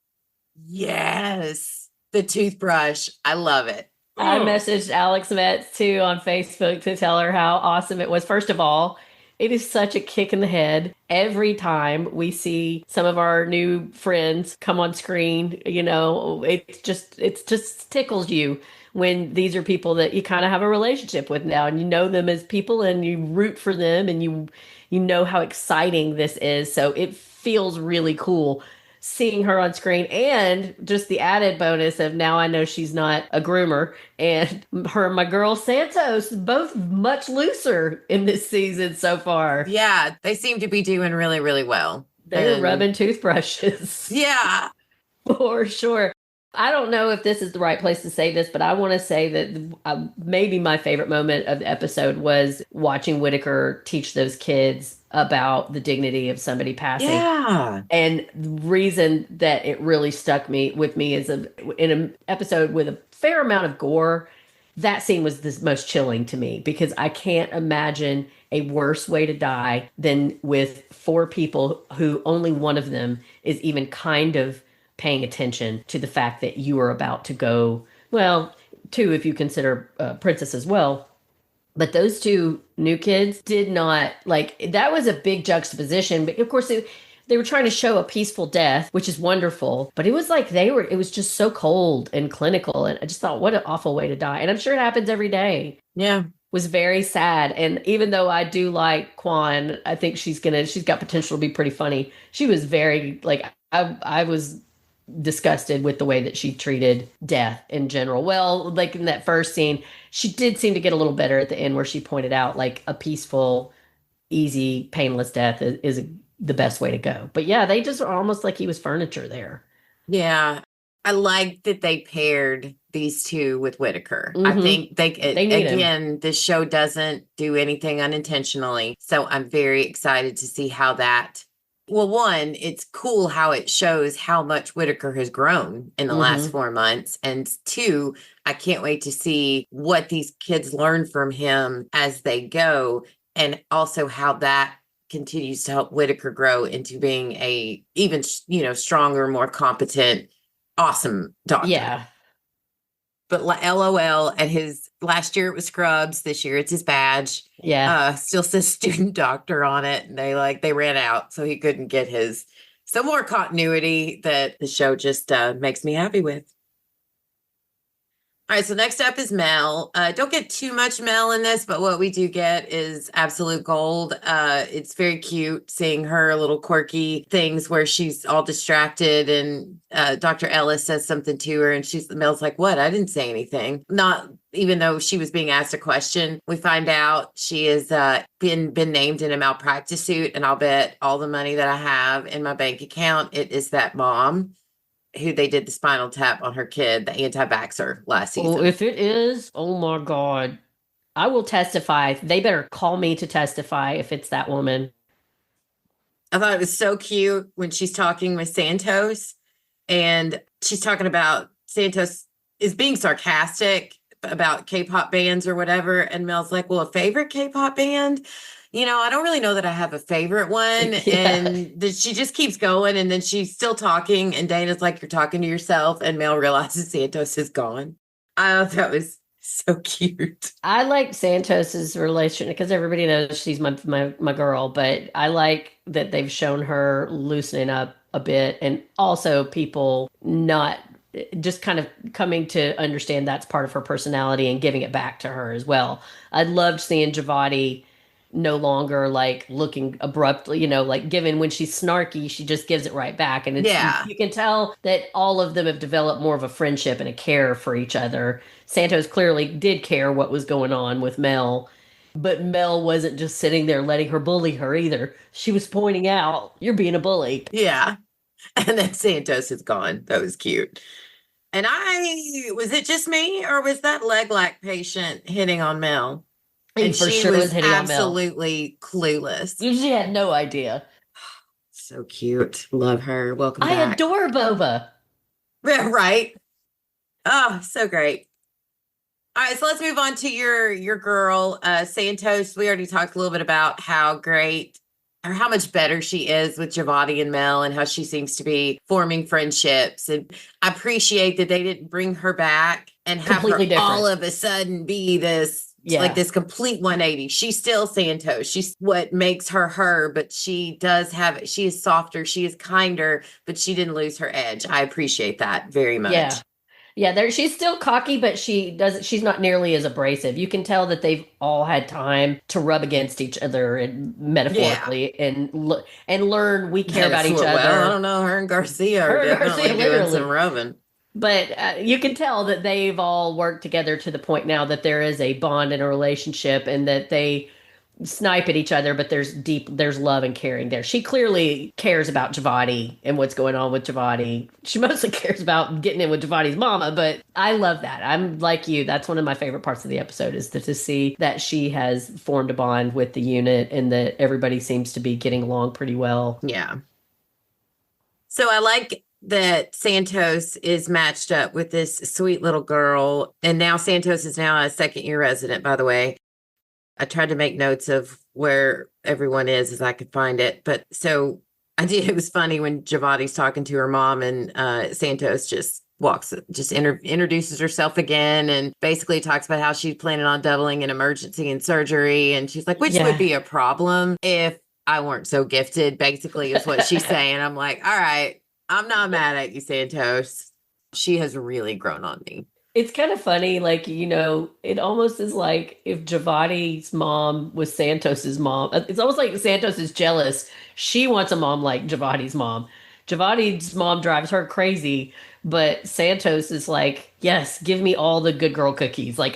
yes, the toothbrush. I love it. I messaged Alex Metz too on Facebook to tell her how awesome it was. First of all, it is such a kick in the head every time we see some of our new friends come on screen. You know, it just tickles you when these are people that you kind of have a relationship with now, and you know them as people and you root for them, and you know how exciting this is. So it feels really cool seeing her on screen, and just the added bonus of now I know she's not a groomer, and her and my girl Santos both much looser in this season so far. Yeah, they seem to be doing really, really well. They're rubbing toothbrushes. Yeah. For sure. I don't know if this is the right place to say this, but I want to say that maybe my favorite moment of the episode was watching Whitaker teach those kids about the dignity of somebody passing. Yeah. And the reason that it really stuck with me is in an episode with a fair amount of gore, that scene was the most chilling to me, because I can't imagine a worse way to die than with 4 people who only one of them is even kind of paying attention to the fact that you are about to go, well, 2 if you consider Princess as well. But those 2 new kids did not, like, that was a big juxtaposition. But of course, they were trying to show a peaceful death, which is wonderful. But it was like it was just so cold and clinical. And I just thought, what an awful way to die. And I'm sure it happens every day. Yeah. Was very sad. And even though I do like Quan, I think she's got potential to be pretty funny. She was very, like, I was disgusted with the way that she treated death in general. Well, like in that first scene, she did seem to get a little better at the end, where she pointed out like a peaceful, easy, painless death is the best way to go. But yeah, they just are almost like he was furniture there. Yeah. I like that they paired these 2 with Whitaker. Mhm. I think they need again, this show doesn't do anything unintentionally. So I'm very excited to see how that. Well, one, it's cool how it shows how much Whitaker has grown in the last 4 months. And 2, I can't wait to see what these kids learn from him as they go, and also how that continues to help Whitaker grow into being a even, stronger, more competent, awesome doctor. Yeah. But LOL, at his last year it was Scrubs. This year it's his badge. Yeah. Still says student doctor on it. And they ran out, so he couldn't get his. Some more continuity that the show just makes me happy with. All right, so next up is Mel. Don't get too much Mel in this, but what we do get is absolute gold. It's very cute seeing her little quirky things where she's all distracted, and Dr. Ellis says something to her, and Mel's like, "What? I didn't say anything." Not even though she was being asked a question. We find out she has been named in a malpractice suit, and I'll bet all the money that I have in my bank account, it is that mom who they did the spinal tap on her kid, the anti-vaxxer last season. Well, if it is, oh my God, I will testify. They better call me to testify if it's that woman. I thought it was so cute when she's talking with Santos, and she's talking about Santos is being sarcastic about K-pop bands or whatever. And Mel's like, well, a favorite K-pop band? I don't really know that I have a favorite one. Yeah. And she just keeps going. And then she's still talking. And Dana's like, you're talking to yourself. And Mel realizes Santos is gone. I thought that was so cute. I like Santos's relation because everybody knows she's my girl, but I like that they've shown her loosening up a bit, and also people not just kind of coming to understand that's part of her personality and giving it back to her as well. I loved seeing Javati no longer like looking abruptly, like given when she's snarky, she just gives it right back. And Yeah. you can tell that all of them have developed more of a friendship and a care for each other. Santos clearly did care what was going on with Mel, but Mel wasn't just sitting there letting her bully her either. She was pointing out, you're being a bully. Yeah. And then Santos is gone. That was cute. And was it just me or was that leg lack patient hitting on Mel? He And for she sure was was hitting on Mel. absolutely clueless. She had no idea. So cute. Love her. Welcome I back. adore Boba. Yeah, right. Oh, so great. All right, so let's move on to your girl, Santos. We already talked a little bit about how great or how much better she is with Giovanni and Mel and how she seems to be forming friendships. And I appreciate that they didn't bring her back and have Completely her different. all of a sudden be this Yeah. like this complete 180. She's still Santos. She's what makes her, but she is softer, she is kinder, but she didn't lose her edge. I appreciate that very much. Yeah. Yeah, she's still cocky, but she's not nearly as abrasive. You can tell that they've all had time to rub against each other and metaphorically and learn we care about each other. Well, I don't know. Her and Garcia are definitely doing some rubbing. But you can tell that they've all worked together to the point now that there is a bond in a relationship and that they snipe at each other, but there's love and caring there. She clearly cares about Javadi and what's going on with Javadi. She mostly cares about getting in with Javadi's mama, but I love that. I'm like you. That's one of my favorite parts of the episode is to see that she has formed a bond with the unit and that everybody seems to be getting along pretty well. Yeah. So I like that Santos is matched up with this sweet little girl. And now Santos is now a second-year resident, by the way. I tried to make notes of where everyone is as I could find it. But so I did. It was funny when Javadi's talking to her mom and Santos just introduces herself again and basically talks about how she's planning on doubling an emergency and surgery. And she's like, which would be a problem if I weren't so gifted, basically is what she's saying. I'm like, all right, I'm not mad at you, Santos. She has really grown on me. It's kind of funny, like, it almost is like if Javadi's mom was Santos's mom. It's almost like Santos is jealous. She wants a mom like Javadi's mom. Javadi's mom drives her crazy, but Santos is like, yes, give me all the good girl cookies. Like,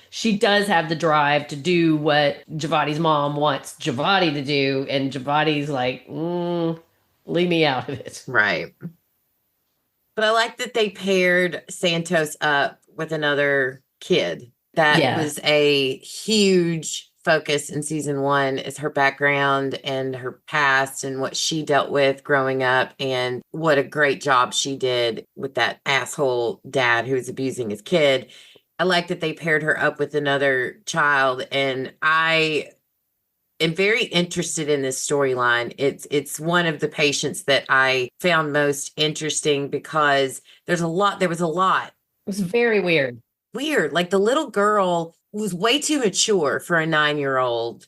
she does have the drive to do what Javadi's mom wants Javadi to do, and Javadi's like, leave me out of it. Right. But I like that they paired Santos up with another kid. That was a huge focus in season 1 is her background and her past and what she dealt with growing up and what a great job she did with that asshole dad who was abusing his kid. I like that they paired her up with another child, and I am very interested in this storyline. It's one of the patients that I found most interesting because there was a lot. It was very weird. Like the little girl was way too mature for a 9-year-old,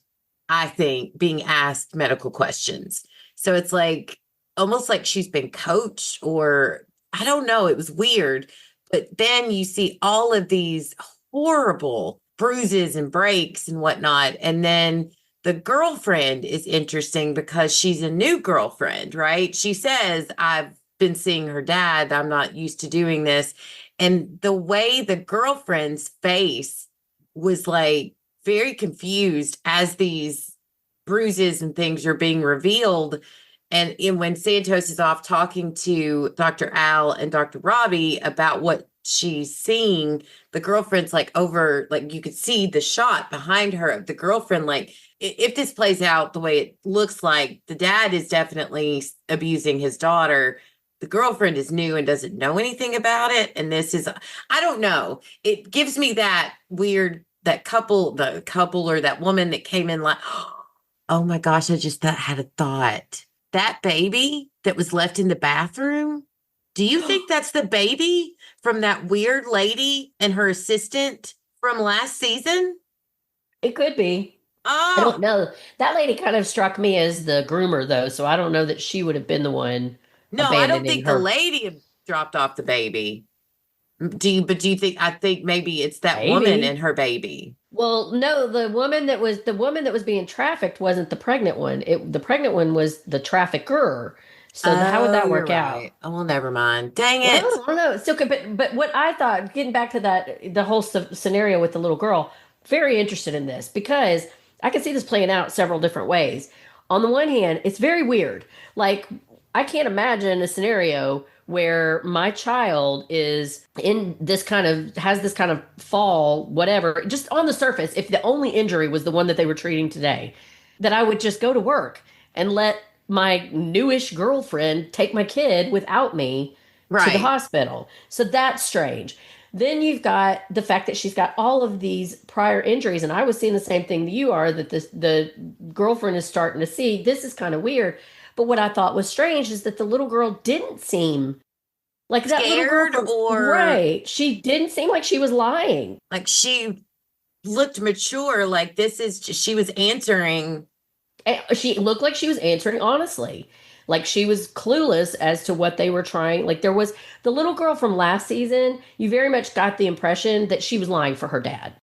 I think, being asked medical questions. So it's like almost like she's been coached or I don't know. It was weird. But then you see all of these horrible bruises and breaks and whatnot. And then the girlfriend is interesting because she's a new girlfriend, right? She says, I've been seeing her dad. I'm not used to doing this. And the way the girlfriend's face was like very confused as these bruises and things are being revealed. And when Santos is off talking to Dr. Al and Dr. Robbie about what she's seeing, the girlfriend's like over, like you could see the shot behind her of the girlfriend. Like if this plays out the way it looks like, the dad is definitely abusing his daughter. The girlfriend is new and doesn't know anything about it. And this is, I don't know. It gives me that weird, the couple or that woman that came in like, oh my gosh, I just had a thought. That baby that was left in the bathroom, do you think that's the baby from that weird lady and her assistant from last season? It could be. Oh, I don't know. That lady kind of struck me as the groomer, though, so I don't know that she would have been the one. No, I don't think the lady dropped off the baby. Do you think, I think maybe it's that woman and her baby. Well, no, the woman that was being trafficked wasn't the pregnant one. The pregnant one was the trafficker. So how would Oh, that you're work out? right. Oh, well, never mind. Dang Well, it. I don't know. It's still good, but what I thought, getting back to that, the whole scenario with the little girl, very interested in this because I can see this playing out several different ways. On the one hand, it's very weird. Like, I can't imagine a scenario where my child is in this kind of has this kind of fall, whatever, just on the surface. If the only injury was the one that they were treating today, that I would just go to work and let my newish girlfriend take my kid without me to the Right. hospital. So that's strange. Then you've got the fact that she's got all of these prior injuries, and I was seeing the same thing that you are, that the girlfriend is starting to see. This is kind of weird. But what I thought was strange is that the little girl didn't seem like that little girl Scared from or right. She didn't seem like she was lying. like she looked mature, like this is just, she was answering. She looked like she was answering honestly. Like she was clueless as to what they were trying. Like there was the little girl from last season, you very much got the impression that she was lying for her dad.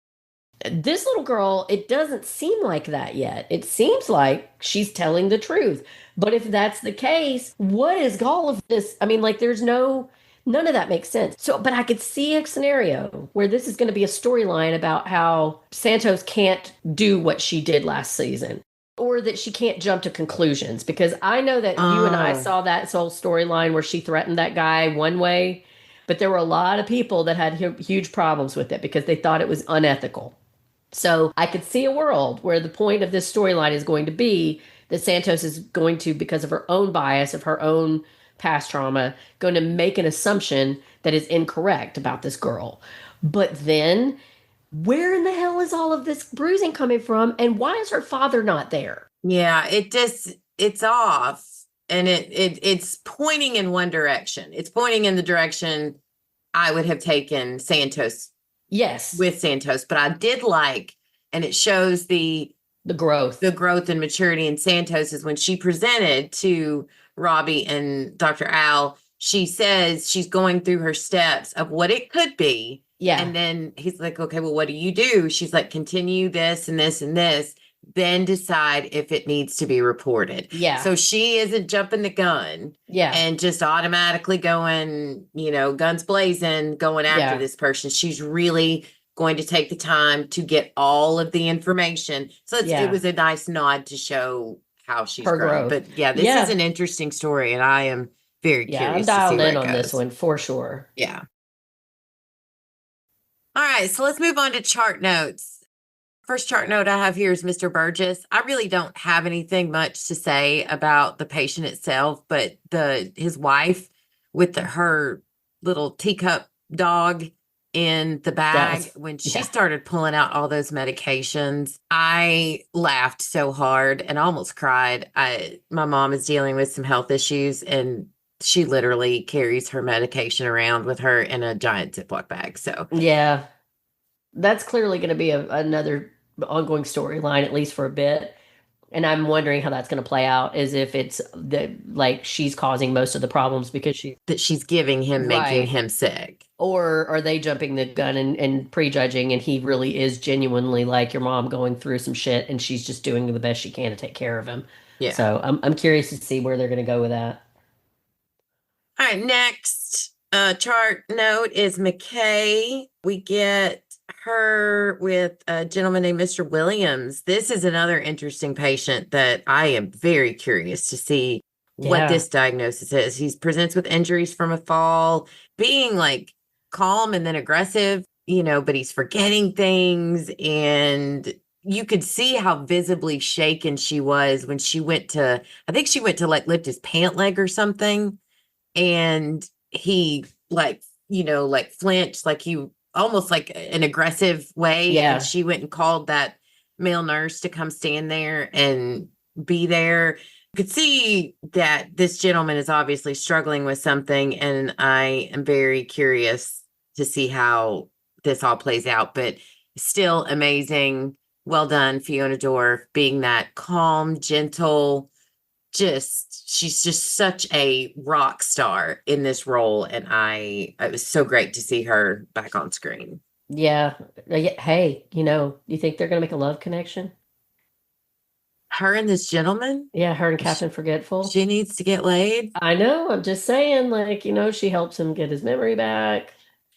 This little girl, it doesn't seem like that yet. It seems like she's telling the truth. But if that's the case, what is all of this? I mean, like there's none of that makes sense. So, but I could see a scenario where this is going to be a storyline about how Santos can't do what she did last season or that she can't jump to conclusions because I know that you and I Oh, saw that whole storyline where she threatened that guy one way, but there were a lot of people that had huge problems with it because they thought it was unethical. So I could see a world where the point of this storyline is going to be that Santos is going to, because of her own bias, of her own past trauma, going to make an assumption that is incorrect about this girl. But then, where in the hell is all of this bruising coming from? And why is her father not there? yeah, it just it's off and it's pointing in one direction. It's pointing in the direction I would have taken Santos Yes, with Santos, but I did like, and it shows the growth. the growth and maturity in Santos is when she presented to Robbie and Dr. Al, she says she's going through her steps of what it could be. Yeah, And then he's like, okay, well, what do you do? She's like, continue this and this and this, then decide if it needs to be reported. yeah, So she isn't jumping the gun yeah, and just automatically going, guns blazing, going after yeah, this person. She's really going to take the time to get all of the information. So it yeah. was a nice nod to show how she's Her grown. growth. But yeah, this is Yeah, an interesting story, and I am very yeah. I'm curious to see dialed where in it on this goes. one for sure. Yeah. All right, so let's move on to chart notes. First chart note I have here is Mr. Burgess. I really don't have anything much to say about the patient itself, but his wife with her little teacup dog in the That bag was, when she yeah. started pulling out all those medications, I laughed so hard and almost cried. My mom is dealing with some health issues and she literally carries her medication around with her in a giant Ziploc bag. So Yeah, that's clearly going to be another ongoing storyline, at least for a bit. And I'm wondering how that's going to play out, as if it's the like she's causing most of the problems because she that she's giving him, making right, him sick. or are they jumping the gun and prejudging, and he really is genuinely like your mom going through some shit, and she's just doing the best she can to take care of him. Yeah. So I'm curious to see where they're going to go with that. All right. Next chart note is McKay. We get her with a gentleman named Mr. Williams. This is another interesting patient that I am very curious to see what Yeah, this diagnosis is. He presents with injuries from a fall, being like calm and then aggressive, but he's forgetting things. And you could see how visibly shaken she was when I think she went to like lift his pant leg or something and he like flinched, like he almost like an aggressive way, and yeah, she went and called that male nurse to come stand there and be there. You could see that this gentleman is obviously struggling with something, and I am very curious to see how this all plays out, but still amazing. Well done, Fiona Dorff, being that calm, gentle, she's just such a rock star in this role, and it was so great to see her back on screen. Yeah. Hey, you think they're going to make a love connection? Her and this gentleman, Yeah, her and sh- Captain Forgetful. she needs to get laid. I know. I'm just saying, like, she helps him get his memory back.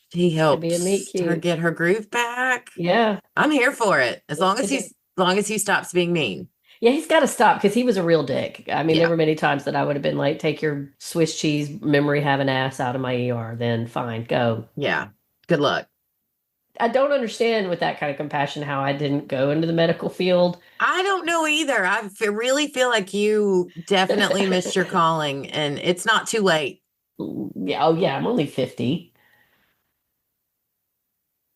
He Could be a meet helps her cute. get her groove back. Yeah. I'm here for it. As long as It- he stops being mean. Yeah, he's got to stop because he was a real dick. I mean, there Yeah. were many times that I would have been like, take your Swiss cheese memory having ass out of my ER, then fine, go. Yeah. Good luck. I don't understand with that kind of compassion how I didn't go into the medical field. I don't know either. Really feel like you definitely missed your calling, and it's not too late. Yeah, oh yeah, I'm only 50.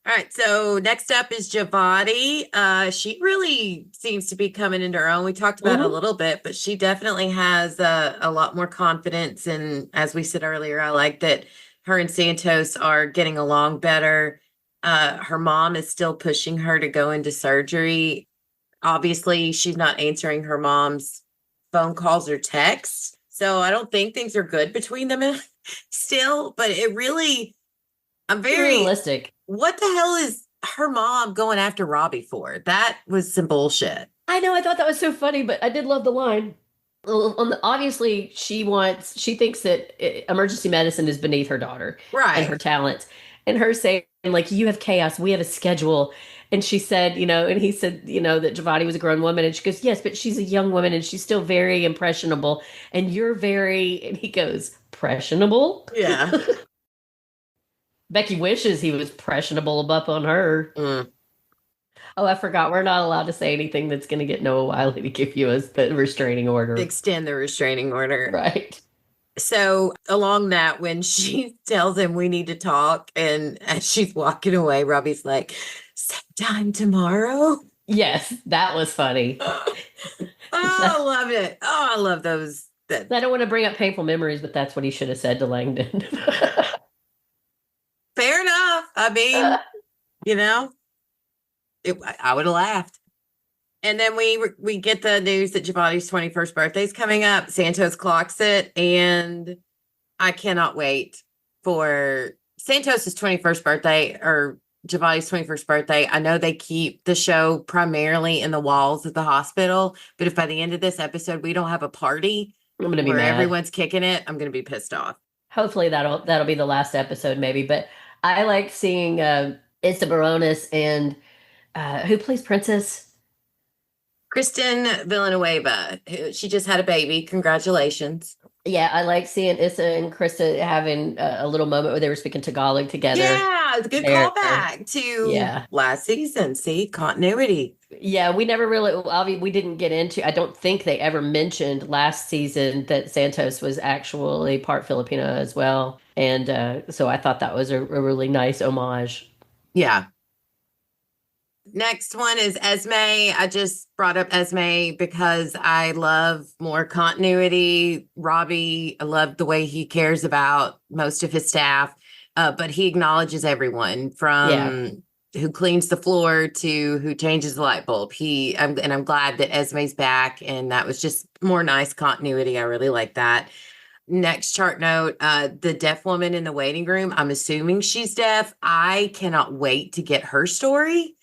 All right, so next up is Javati. She really seems to be coming into her own. We talked about it a little bit, but she definitely has a lot more confidence. And as we said earlier, I like that her and Santos are getting along better. Her mom is still pushing her to go into surgery. Obviously, she's not answering her mom's phone calls or texts. So I don't think things are good between them still, but it really, I'm very Realistic. what the hell is her mom going after Robbie for? That was some bullshit. I know, I thought that was so funny, but I did love the line. Obviously, she thinks that emergency medicine is beneath her daughter and her Right. talents. And her saying, like, you have chaos, we have a schedule. And she said, and he said, that Giovanni was a grown woman. And she goes, yes, but she's a young woman and she's still very impressionable. And you're and he goes, impressionable? Yeah. Becky wishes he was impressionable up on her. Mm. Oh, I forgot. We're not allowed to say anything that's going to get Noah Wiley to give you a restraining order. Extend the restraining order. Right. So along that, when she tells him we need to talk, and as she's walking away, Robbie's like, same time tomorrow. Yes, that was funny. Oh, I love it. Oh, I love those. I don't want to bring up painful memories, but that's what he should have said to Langdon. Fair enough. I mean, I would have laughed. And then we get the news that Giovanni's 21st birthday is coming up. Santos clocks it, and I cannot wait for Santos's 21st birthday or Giovanni's 21st birthday. I know they keep the show primarily in the walls of the hospital, but if by the end of this episode we don't have a party I'm going to be where mad. everyone's kicking it, I'm going to be pissed off. Hopefully that'll be the last episode, maybe. But I like seeing Issa Baronis and who plays Princess? Kristen Villanueva, she just had a baby. Congratulations. Yeah, I like seeing Issa and Krista having a little moment where they were speaking Tagalog together. Yeah, it's a good callback to last season. See, continuity. Yeah, we never really, we didn't get into, I don't think they ever mentioned last season that Santos was actually part Filipino as well. And so I thought that was a really nice homage. Yeah. Next one is Esme. I just brought up Esme because I love more continuity. Robbie, I love the way he cares about most of his staff, but he acknowledges everyone from who cleans the floor to who changes the light bulb. I'm glad that Esme's back, and that was just more nice continuity. I really like that. Next chart note, the deaf woman in the waiting room. I'm assuming she's deaf. I cannot wait to get her story.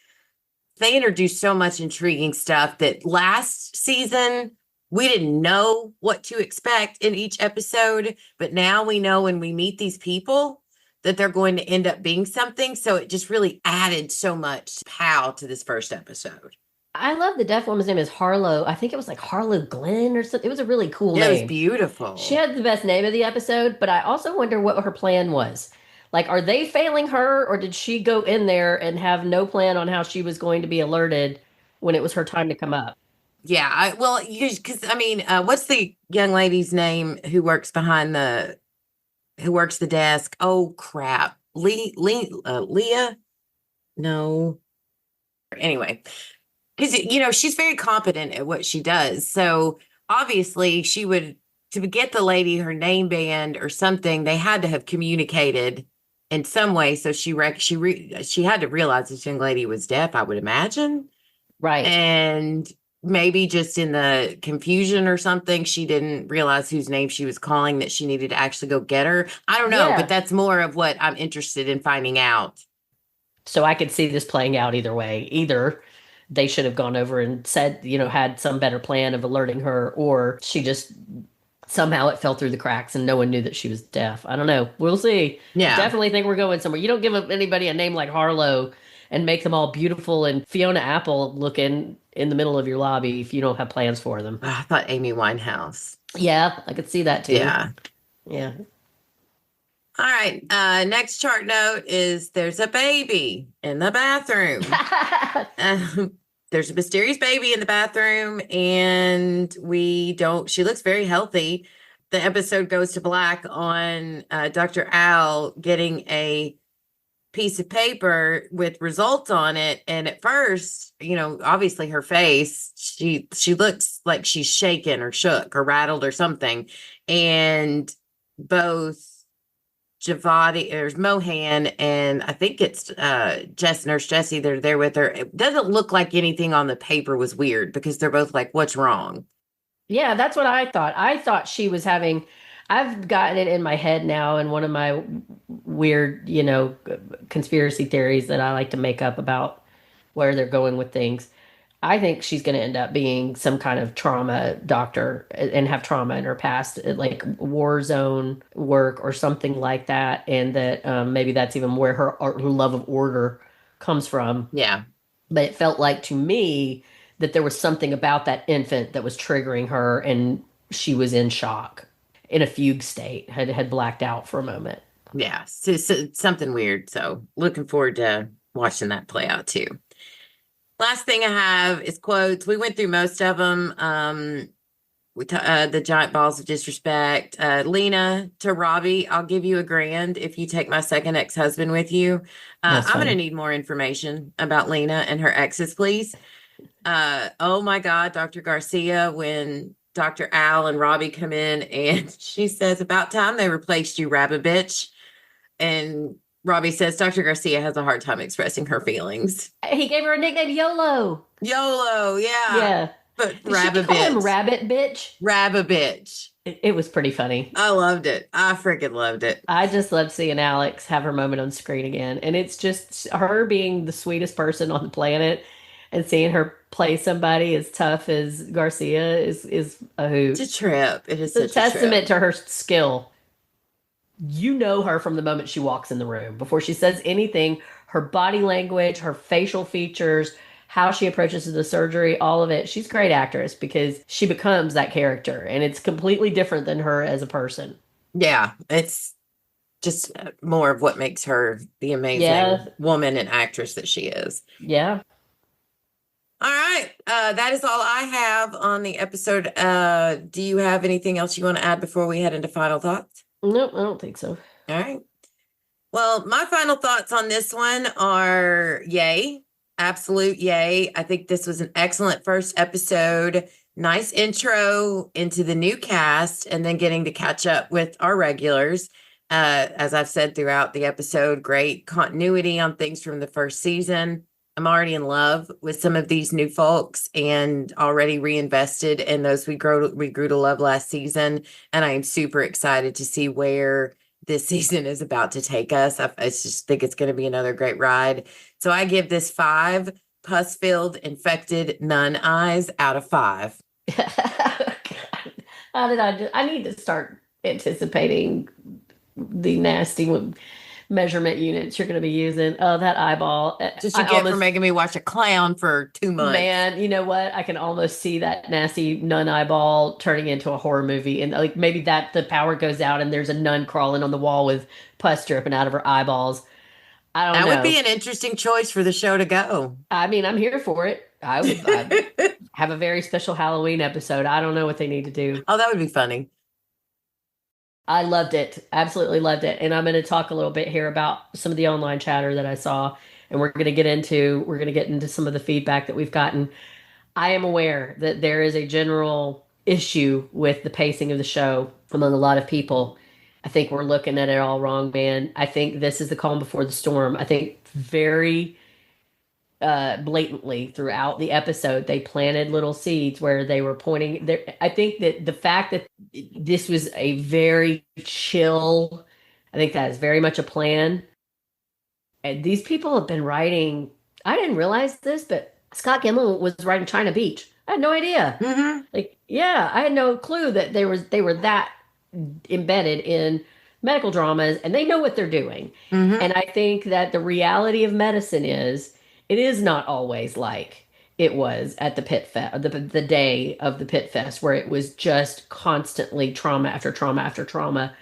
They introduced so much intriguing stuff that last season we didn't know what to expect in each episode, but now we know when we meet these people that they're going to end up being something. So it just really added so much pow to this first episode. I love the deaf woman's name is Harlow. I think it was like Harlow Glenn or something. It was a really cool name. It was beautiful. She had the best name of the episode, but I also wonder what her plan was. Like, are they failing her, or did she go in there and have no plan on how she was going to be alerted when it was her time to come up? Yeah, because what's the young lady's name who works the desk? Oh crap, Leah? No. Anyway, because she's very competent at what she does, so obviously she would to get the lady her name banned or something. They had to have communicated in some way, so she had to realize this young lady was deaf, I would imagine. Right. And maybe just in the confusion or something, she didn't realize whose name she was calling, that she needed to actually go get her. I don't know, but that's more of what I'm interested in finding out. So I could see this playing out either way. Either they should have gone over and said, had some better plan of alerting her, or she just somehow it fell through the cracks and no one knew that she was deaf. I don't know. We'll see. Yeah. Definitely think we're going somewhere. You don't give anybody a name like Harlow and make them all beautiful and Fiona Apple looking in the middle of your lobby if you don't have plans for them. I thought Amy Winehouse. Yeah, I could see that too. Yeah. Yeah. All right. Next chart note is there's a baby in the bathroom. There's a mysterious baby in the bathroom, and she looks very healthy. The episode goes to black on Dr. Al getting a piece of paper with results on it. And at first, obviously her face, she looks like she's shaken or shook or rattled or something. And both Javadi, there's Mohan, and I think it's Nurse Jessie, they're there with her. It doesn't look like anything on the paper was weird because they're both like, what's wrong? Yeah, that's what I thought. I thought she was having, I've gotten it in my head now, and one of my weird, conspiracy theories that I like to make up about where they're going with things. I think she's going to end up being some kind of trauma doctor and have trauma in her past, like war zone work or something like that. And that maybe that's even where her love of order comes from. Yeah. But it felt like to me that there was something about that infant that was triggering her and she was in shock, in a fugue state, had blacked out for a moment. Yeah. So something weird. So looking forward to watching that play out too. Last thing I have is quotes. We went through most of them. The giant balls of disrespect. Lena to Robbie, I'll give you $1,000 if you take my second ex-husband with you. I'm going to need more information about Lena and her exes, please. Oh my God, Dr. Garcia, when Dr. Al and Robbie come in and she says, about time they replaced you, rabbit bitch. And Robbie says Dr. Garcia has a hard time expressing her feelings. He gave her a nickname, YOLO. YOLO, yeah. Yeah. But rabbit bitch. Him rabbit bitch. Rabbit bitch. It was pretty funny. I loved it. I freaking loved it. I just loved seeing Alex have her moment on screen again. And it's just her being the sweetest person on the planet and seeing her play somebody as tough as Garcia is a hoot. It's a trip. It is a testament to her skill. You know her from the moment she walks in the room. Before she says anything, her body language, her facial features, how she approaches the surgery, all of it. She's a great actress because she becomes that character, and it's completely different than her as a person. Yeah, it's just more of what makes her the amazing woman and actress that she is. Yeah. All right. That is all I have on the episode. Do you have anything else you want to add before we head into final thoughts? Nope, I don't think so. All right. Well, my final thoughts on this one are yay. Absolute yay. I think this was an excellent first episode. Nice intro into the new cast and then getting to catch up with our regulars. As I've said throughout the episode, great continuity on things from the first season. I'm already in love with some of these new folks and already reinvested in those we grew to love last season. And I am super excited to see where this season is about to take us. I just think it's going to be another great ride. So I give this 5 pus-filled, infected nun eyes out of 5. How did I do? I need to start anticipating the nasty measurement units you're going to be using. Oh, that eyeball. Just you get for making me watch a clown for 2 months. Man, you know what? I can almost see that nasty nun eyeball turning into a horror movie. And like maybe the power goes out and there's a nun crawling on the wall with pus dripping out of her eyeballs. I don't know. That would be an interesting choice for the show to go. I mean, I'm here for it. I'd have a very special Halloween episode. I don't know what they need to do. Oh, that would be funny. I loved it. Absolutely loved it. And I'm going to talk a little bit here about some of the online chatter that I saw. And we're going to get into some of the feedback that we've gotten. I am aware that there is a general issue with the pacing of the show among a lot of people. I think we're looking at it all wrong, man. I think this is the calm before the storm. I think very blatantly throughout the episode, they planted little seeds where they were pointing there. I think that the fact that this was a very chill, I think that is very much a plan. And these people have been writing, I didn't realize this, but Scott Gimel was writing China Beach. I had no idea. Mm-hmm. Like, yeah, I had no clue that they were that embedded in medical dramas and they know what they're doing. Mm-hmm. And I think that the reality of medicine is it is not always like it was at the Pitt Fest, the day of the Pitt Fest, where it was just constantly trauma after trauma after trauma.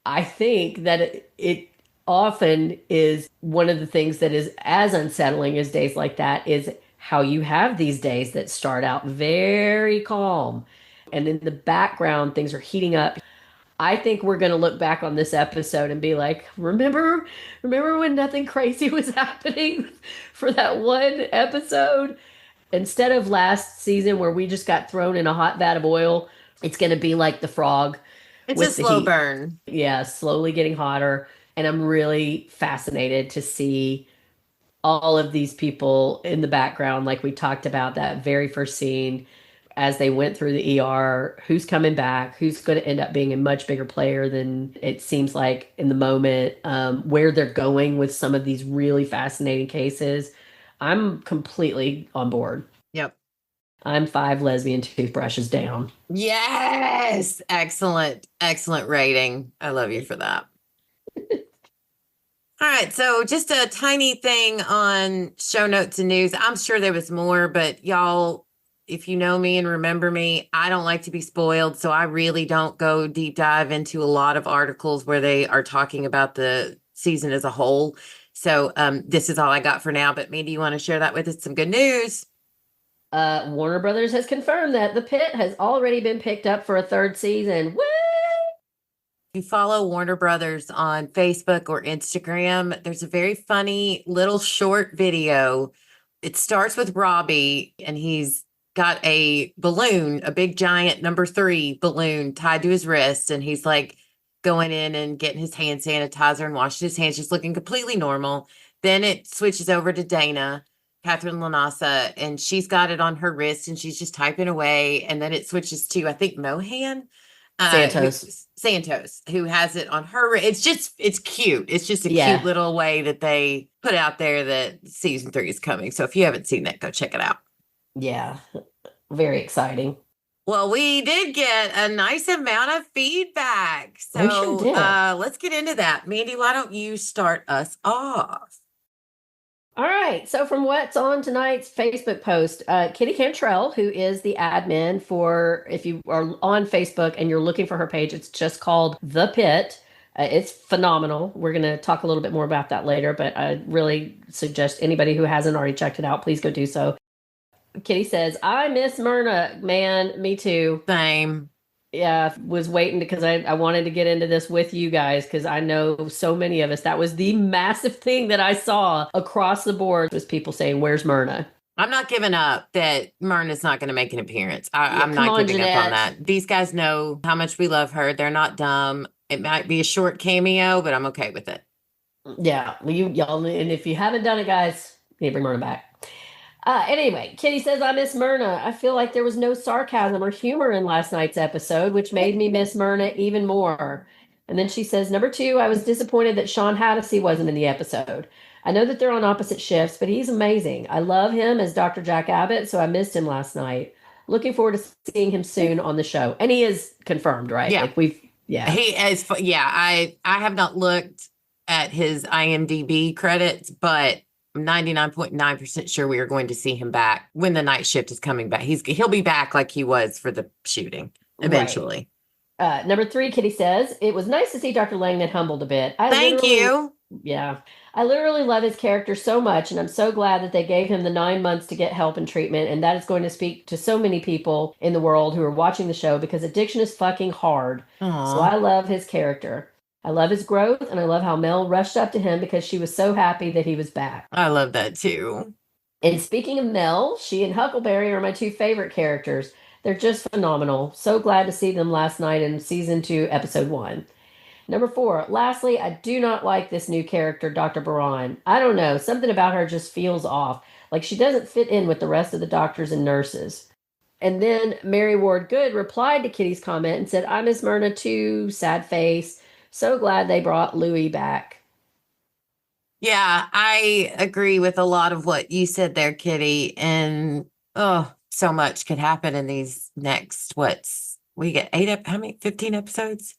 I think that it often is one of the things that is as unsettling as days like that is how you have these days that start out very calm and in the background things are heating up. I think we're going to look back on this episode and be like, remember when nothing crazy was happening for that one episode? Instead of last season where we just got thrown in a hot vat of oil, it's going to be like the frog It's a with the slow heat. burn. Yeah, slowly getting hotter. And I'm really fascinated to see all of these people in the background, like we talked about that very first scene as they went through the ER, who's coming back, who's going to end up being a much bigger player than it seems like in the moment, where they're going with some of these really fascinating cases. I'm completely on board. Yep. I'm 5 lesbian toothbrushes down. Yes. Excellent. Excellent rating. I love you for that. All right. So just a tiny thing on show notes and news. I'm sure there was more, but y'all, if you know me and remember me, I don't like to be spoiled. So I really don't go deep dive into a lot of articles where they are talking about the season as a whole. So this is all I got for now. But Mandy, you want to share that with us? Some good news. Warner Brothers has confirmed that The Pit has already been picked up for a 3rd season. Woo! If you follow Warner Brothers on Facebook or Instagram, there's a very funny little short video. It starts with Robbie, and he's got a balloon, a big giant number 3 balloon tied to his wrist. And he's like going in and getting his hand sanitizer and washing his hands, just looking completely normal. Then it switches over to Dana, Catherine Lanasa, and she's got it on her wrist and she's just typing away. And then it switches to, I think, Mohan. Santos, who has it on her. It's cute. It's just a cute little way that they put out there that season 3 is coming. So if you haven't seen that, go check it out. Yeah, very exciting. Well, we did get a nice amount of feedback. So We sure did. Let's get into that. Mandy, why don't you start us off? All right. So from what's on tonight's Facebook post, Kitty Cantrell, who is the admin for, if you are on Facebook and you're looking for her page, it's just called The Pit. It's phenomenal. We're going to talk a little bit more about that later, but I really suggest anybody who hasn't already checked it out, please go do so. Kitty says, I miss Myrna. Man, me too. Same. Yeah, was waiting because I wanted to get into this with you guys because I know so many of us. That was the massive thing that I saw across the board was people saying, where's Myrna? I'm not giving up that Myrna's not going to make an appearance. I'm not come on, giving up Jeanette. on that. These guys know how much we love her. They're not dumb. It might be a short cameo, but I'm okay with it. Yeah, y'all, and if you haven't done it, guys, you need to bring Myrna back. Anyway, Kitty says, I miss Myrna. I feel like there was no sarcasm or humor in last night's episode, which made me miss Myrna even more. And then she says, number 2, I was disappointed that Sean Hattasey wasn't in the episode. I know that they're on opposite shifts, but he's amazing. I love him as Dr. Jack Abbott, so I missed him last night. Looking forward to seeing him soon on the show. And he is confirmed, right? Yeah. He is. Yeah. I have not looked at his IMDb credits, but I'm 99.9% sure we are going to see him back when the night shift is coming back. He'll be back like he was for the shooting eventually. Right. Number 3, Kitty says, it was nice to see Dr. Langdon humbled a bit. Thank you. Yeah. I literally love his character so much, and I'm so glad that they gave him the 9 months to get help and treatment, and that is going to speak to so many people in the world who are watching the show because addiction is fucking hard. Aww. So I love his character. I love his growth, and I love how Mel rushed up to him because she was so happy that he was back. I love that too. And speaking of Mel, she and Huckleberry are my 2 favorite characters. They're just phenomenal. So glad to see them last night in season 2, episode 1. Number 4, lastly, I do not like this new character, Dr. Baran. I don't know, something about her just feels off. Like she doesn't fit in with the rest of the doctors and nurses. And then Mary Ward Good replied to Kitty's comment and said, I miss Myrna too, sad face. So glad they brought Louie back. Yeah, I agree with a lot of what you said there, Kitty. And oh, so much could happen in these next, we get how many, 15 episodes?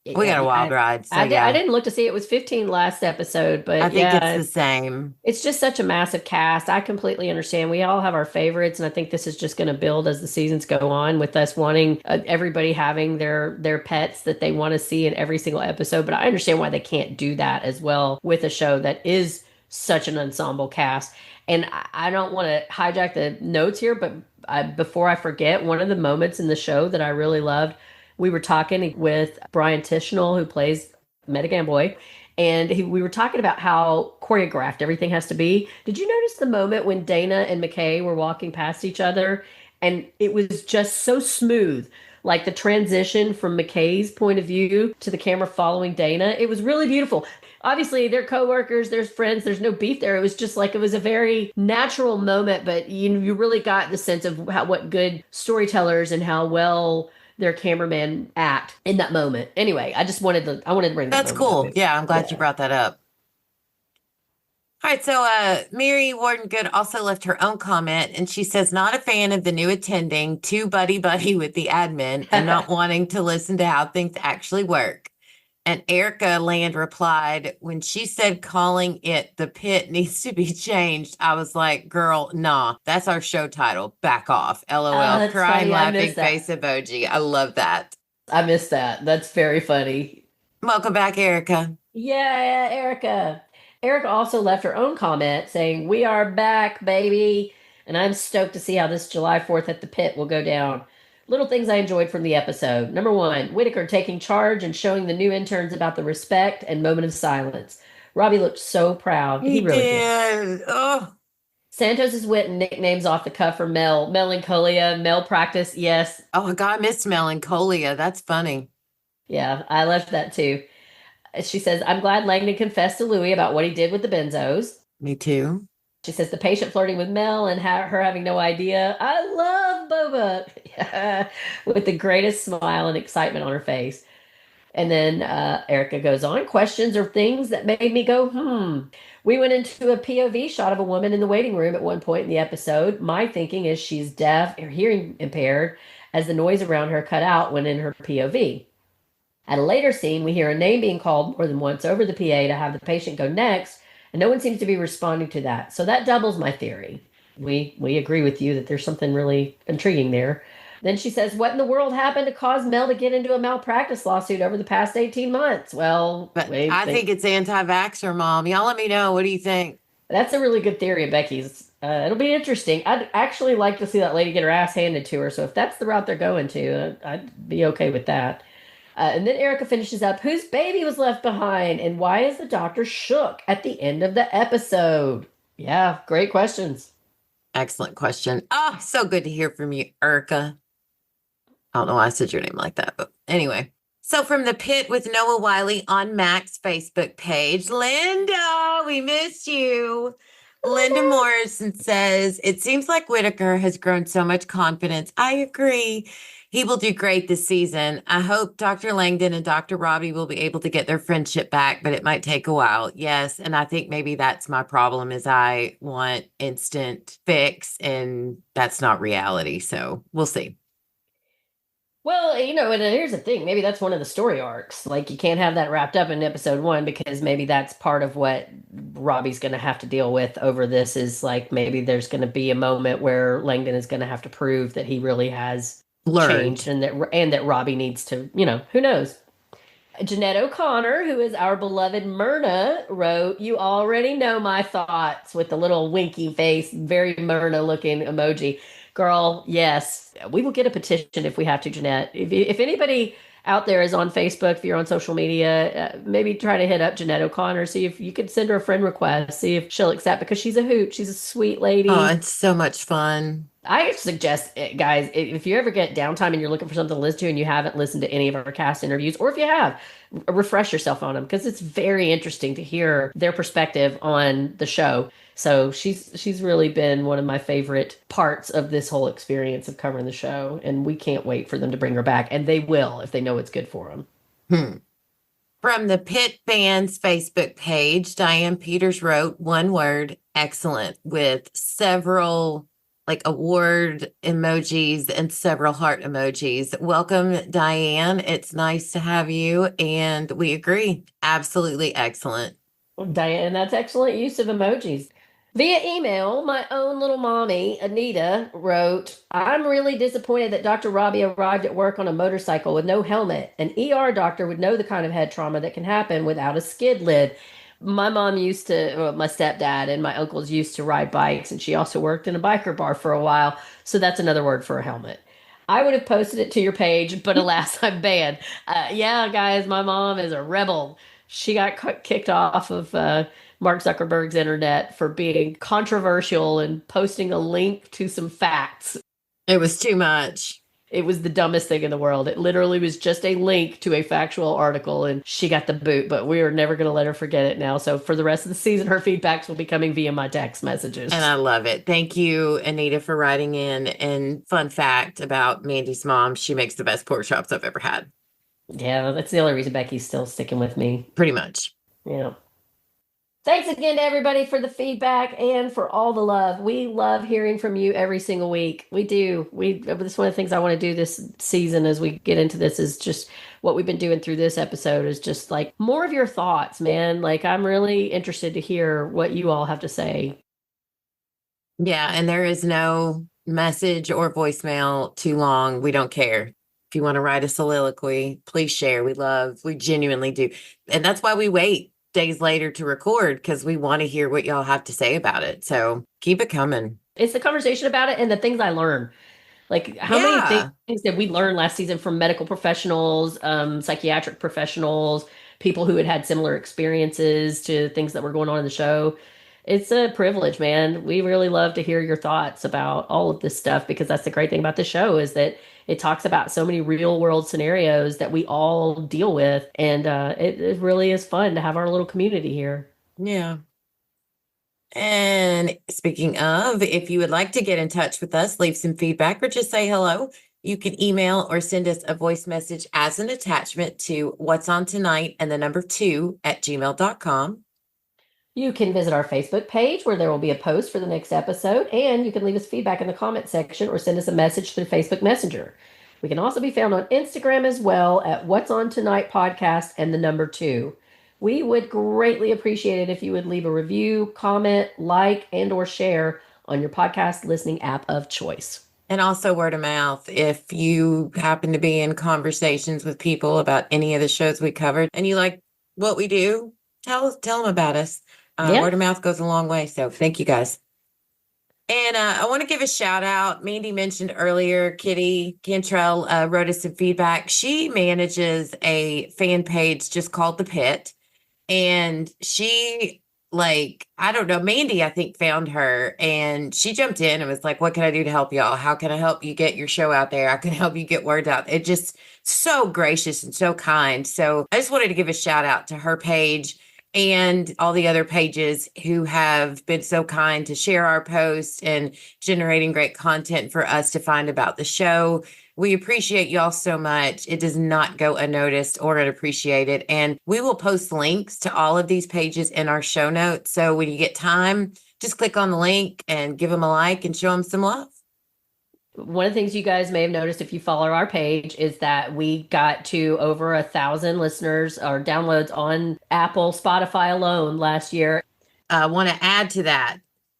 We got a Yeah, wild ride. So I yeah, didn't look to see it was 15 last episode, I but think it's yeah, the same. it's just such a massive cast. I completely understand. We all have our favorites, and I think this is just going to build as the seasons go on with us wanting everybody having their pets that they want to see in every single episode. But I understand why they can't do that as well with a show that is such an ensemble cast. And I don't want to hijack the notes here, but before I forget, one of the moments in the show that I really loved, we were talking with Brian Tishnell, who plays Metagamboy, Boy, and we were talking about how choreographed everything has to be. Did you notice the moment when Dana and McKay were walking past each other and it was just so smooth? Like the transition from McKay's point of view to the camera following Dana, it was really beautiful. Obviously, they're coworkers, there's friends, there's no beef there. It was just like it was a very natural moment, but you really got the sense of what good storytellers and how well their cameraman act in that moment. Anyway, I wanted to bring that That's moment up. cool. Yeah, I'm glad you Yeah. brought that up. All right, so Mary Warden Good also left her own comment, and she says, not a fan of the new attending, too buddy with the admin, and not wanting to listen to how things actually work. And Erica Land replied, when she said calling it the Pit needs to be changed, I was like, girl, nah, that's our show title. Back off. Oh, LOL. that's Crying, funny. I laughing missed that. face emoji. I love that. I missed that. That's very funny. Welcome back, Erica. Yeah, Erica. Erica also left her own comment saying, "We are back, baby." And I'm stoked to see how this July 4th at the Pit will go down. Little things I enjoyed from the episode. Number one, Whitaker taking charge and showing the new interns about the respect and moment of silence. Robbie looked so proud. He He really did. did. Oh, Santos's wit and nicknames off the cuff for Mel. Melancholia, Mel practice. Yes. oh my God, I missed Melancholia. That's funny. Yeah, I left that too. She says, I'm glad Langdon confessed to Louis about what he did with the benzos. Me too. She says, the patient flirting with Mel and her having no idea. I love Boba. Yeah, with the greatest smile and excitement on her face. And then Erica goes on, questions or things that made me go, We went into a POV shot of a woman in the waiting room at one point in the episode. My thinking is she's deaf or hearing impaired as the noise around her cut out when in her POV. At a later scene, we hear a name being called more than once over the PA to have the patient go next, and no one seems to be responding to that. So that doubles my theory. We agree with you that there's something really intriguing there. Then she says, what in the world happened to cause Mel to get into a malpractice lawsuit over the past 18 months? Well, But I think it's anti-vaxxer, Mom. Y'all let me know. What do you think? that's a really good theory of Becky's. It'll be interesting. I'd actually like to see that lady get her ass handed to her. So if that's the route they're going to, I'd be okay with that. And then Erica finishes up, whose baby was left behind and why is the doctor shook at the end of the episode? Yeah, great questions. Excellent question. Oh, so good to hear from you, Erica. I don't know why I said your name like that, but anyway. So from the Pit with Noah Wiley on Mac's Facebook page, Linda, we missed you. Linda Morrison says, it seems like Whitaker has grown so much confidence. I agree. He will do great this season. I hope Dr. Langdon and Dr. Robbie will be able to get their friendship back, but it might take a while. Yes, and I think maybe that's my problem is I want instant fix, and that's not reality. So we'll see. Well, and here's the thing. Maybe that's one of the story arcs. Like, you can't have that wrapped up in episode one because maybe that's part of what Robbie's going to have to deal with over this is like maybe there's going to be a moment where Langdon is going to have to prove that he really has changed and that Robbie needs to, who knows? Jeanette O'Connor, who is our beloved Myrna, wrote, you already know my thoughts with the little winky face, very Myrna looking emoji. Girl, yes, we will get a petition if we have to, Jeanette. If anybody out there is on Facebook, if you're on social media, maybe try to hit up Jeanette O'Connor, see if you could send her a friend request, see if she'll accept because she's a hoot. She's a sweet lady. Oh, it's so much fun. I suggest, guys, if you ever get downtime and you're looking for something to listen to and you haven't listened to any of our cast interviews, or if you have, refresh yourself on them because it's very interesting to hear their perspective on the show. So she's really been one of my favorite parts of this whole experience of covering the show, and we can't wait for them to bring her back, and they will if they know it's good for them. From the Pitt fans Facebook page, Diane Peters wrote one word, excellent, with several like award emojis and several heart emojis. Welcome, Diane. It's nice to have you. And we agree. Absolutely excellent. Diane, that's excellent use of emojis. Via email, my own little mommy, Anita, wrote, I'm really disappointed that Dr. Robbie arrived at work on a motorcycle with no helmet. An ER doctor would know the kind of head trauma that can happen without a skid lid. My mom used to, well, my stepdad and my uncles used to ride bikes, and she also worked in a biker bar for a while. So that's another word for a helmet. I would have posted it to your page, but alas, I'm banned. Yeah, guys, my mom is a rebel. She got kicked off of Mark Zuckerberg's internet for being controversial and posting a link to some facts. It was too much. It was the dumbest thing in the world. It literally was just a link to a factual article, and she got the boot, but we are never going to let her forget it now. So for the rest of the season, her feedbacks will be coming via my text messages. And I love it. Thank you, Anita, for writing in. And fun fact about Mandy's mom, she makes the best pork chops I've ever had. Yeah, that's the only reason Becky's still sticking with me. Pretty much. Yeah. Thanks again to everybody for the feedback and for all the love. We love hearing from you every single week. We do. That's one of the things I want to do this season as we get into this is just what we've been doing through this episode is just like more of your thoughts, man. Like I'm really interested to hear what you all have to say. Yeah, and there is no message or voicemail too long. We don't care. If you want to write a soliloquy, please share. We genuinely do. And that's why we wait days later to record because we want to hear what y'all have to say about it. So keep it coming. It's the conversation about it and the things I learn. Like how many things did we learn last season from medical professionals, psychiatric professionals, people who had had similar experiences to things that were going on in the show? It's a privilege, man. We really love to hear your thoughts about all of this stuff because that's the great thing about the show is that it talks about so many real world scenarios that we all deal with. And it really is fun to have our little community here. Yeah. And speaking of, if you would like to get in touch with us, leave some feedback or just say hello, you can email or send us a voice message as an attachment to what's on tonight and the number 2@gmail.com. You can visit our Facebook page where there will be a post for the next episode, and you can leave us feedback in the comment section or send us a message through Facebook Messenger. We can also be found on Instagram as well at What's On Tonight Podcast and the number 2. We would greatly appreciate it if you would leave a review, comment, like, and or share on your podcast listening app of choice. And also word of mouth. If you happen to be in conversations with people about any of the shows we covered and you like what we do, tell them about us. Word of mouth goes a long way. So thank you guys. And I want to give a shout out. Mandy mentioned earlier, Kitty Cantrell wrote us some feedback. She manages a fan page just called The Pit. And she, I don't know, Mandy, I think, found her and she jumped in and was like, what can I do to help y'all? How can I help you get your show out there? I can help you get word out. It just so gracious and so kind. So I just wanted to give a shout out to her page and all the other pages who have been so kind to share our posts and generating great content for us to find about the show. We appreciate y'all so much. It does not go unnoticed or unappreciated. And we will post links to all of these pages in our show notes. So when you get time, just click on the link and give them a like and show them some love. One of the things you guys may have noticed if you follow our page is that we got to over 1,000 listeners or downloads on Apple, Spotify alone last year. I want to add to that.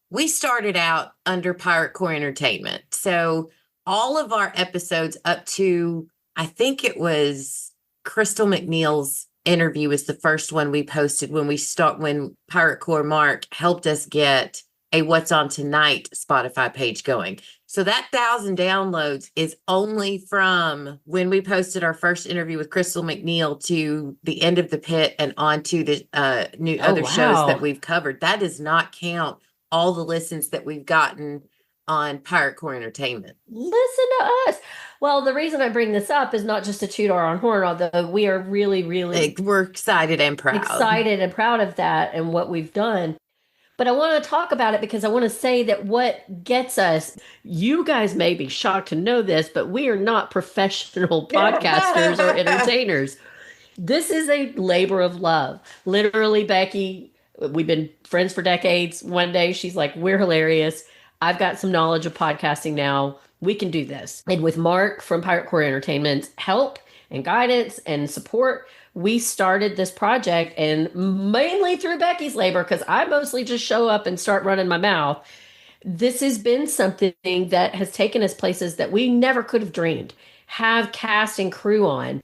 We started out under Pirate Core Entertainment. So all of our episodes up to, I think it was Crystal McNeil's interview was the first one we posted when Pirate Core Mark helped us get a What's On Tonight Spotify page going. So that 1,000 downloads is only from when we posted our first interview with Crystal McNeil to the end of The Pit and on to the other shows that we've covered. That does not count all the listens that we've gotten on Pirate Core Entertainment. Listen to us. Well, the reason I bring this up is not just to toot our own horn, although we are really, really we're excited and proud of that and what we've done. But I want to talk about it because I want to say that what gets us, you guys may be shocked to know this, but we are not professional podcasters or entertainers. This is a labor of love. Literally, Becky, we've been friends for decades. One day she's like, we're hilarious. I've got some knowledge of podcasting now. We can do this. And with Mark from Pirate Core Entertainment's help and guidance and support, we started this project, and mainly through Becky's labor, because I mostly just show up and start running my mouth. This has been something that has taken us places that we never could have dreamed. Have cast and crew on.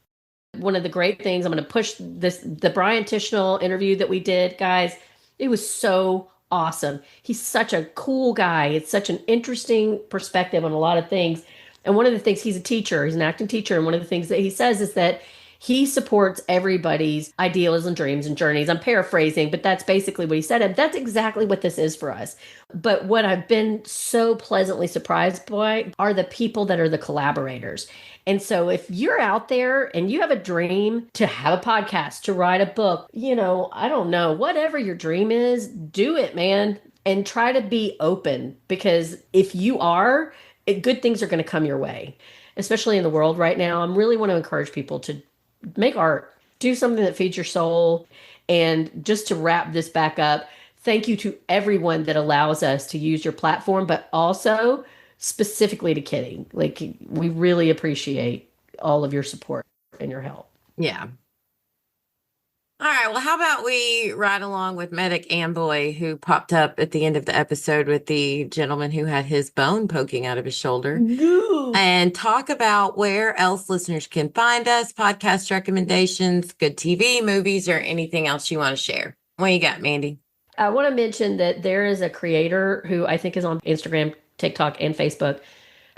One of the great things, I'm going to push this, the Brian Tishnell interview that we did, guys. It was so awesome. He's such a cool guy. It's such an interesting perspective on a lot of things. And one of the things, he's a teacher, he's an acting teacher. And one of the things that he says is that he supports everybody's ideals and dreams and journeys. I'm paraphrasing, but that's basically what he said. And that's exactly what this is for us. But what I've been so pleasantly surprised by are the people that are the collaborators. And so if you're out there and you have a dream to have a podcast, to write a book, I don't know, whatever your dream is, do it, man. And try to be open, because if you are, good things are going to come your way, especially in the world right now. I really want to encourage people to make art, do something that feeds your soul. And just to wrap this back up, thank you to everyone that allows us to use your platform, but also specifically to Kitty. Like, we really appreciate all of your support and your help. Yeah. All right. Well, how about we ride along with Medic Amboy, who popped up at the end of the episode with the gentleman who had his bone poking out of his shoulder, and talk about where else listeners can find us, podcast recommendations, good TV, movies, or anything else you want to share. What you got, Mandy? I want to mention that there is a creator who I think is on Instagram, TikTok, and Facebook.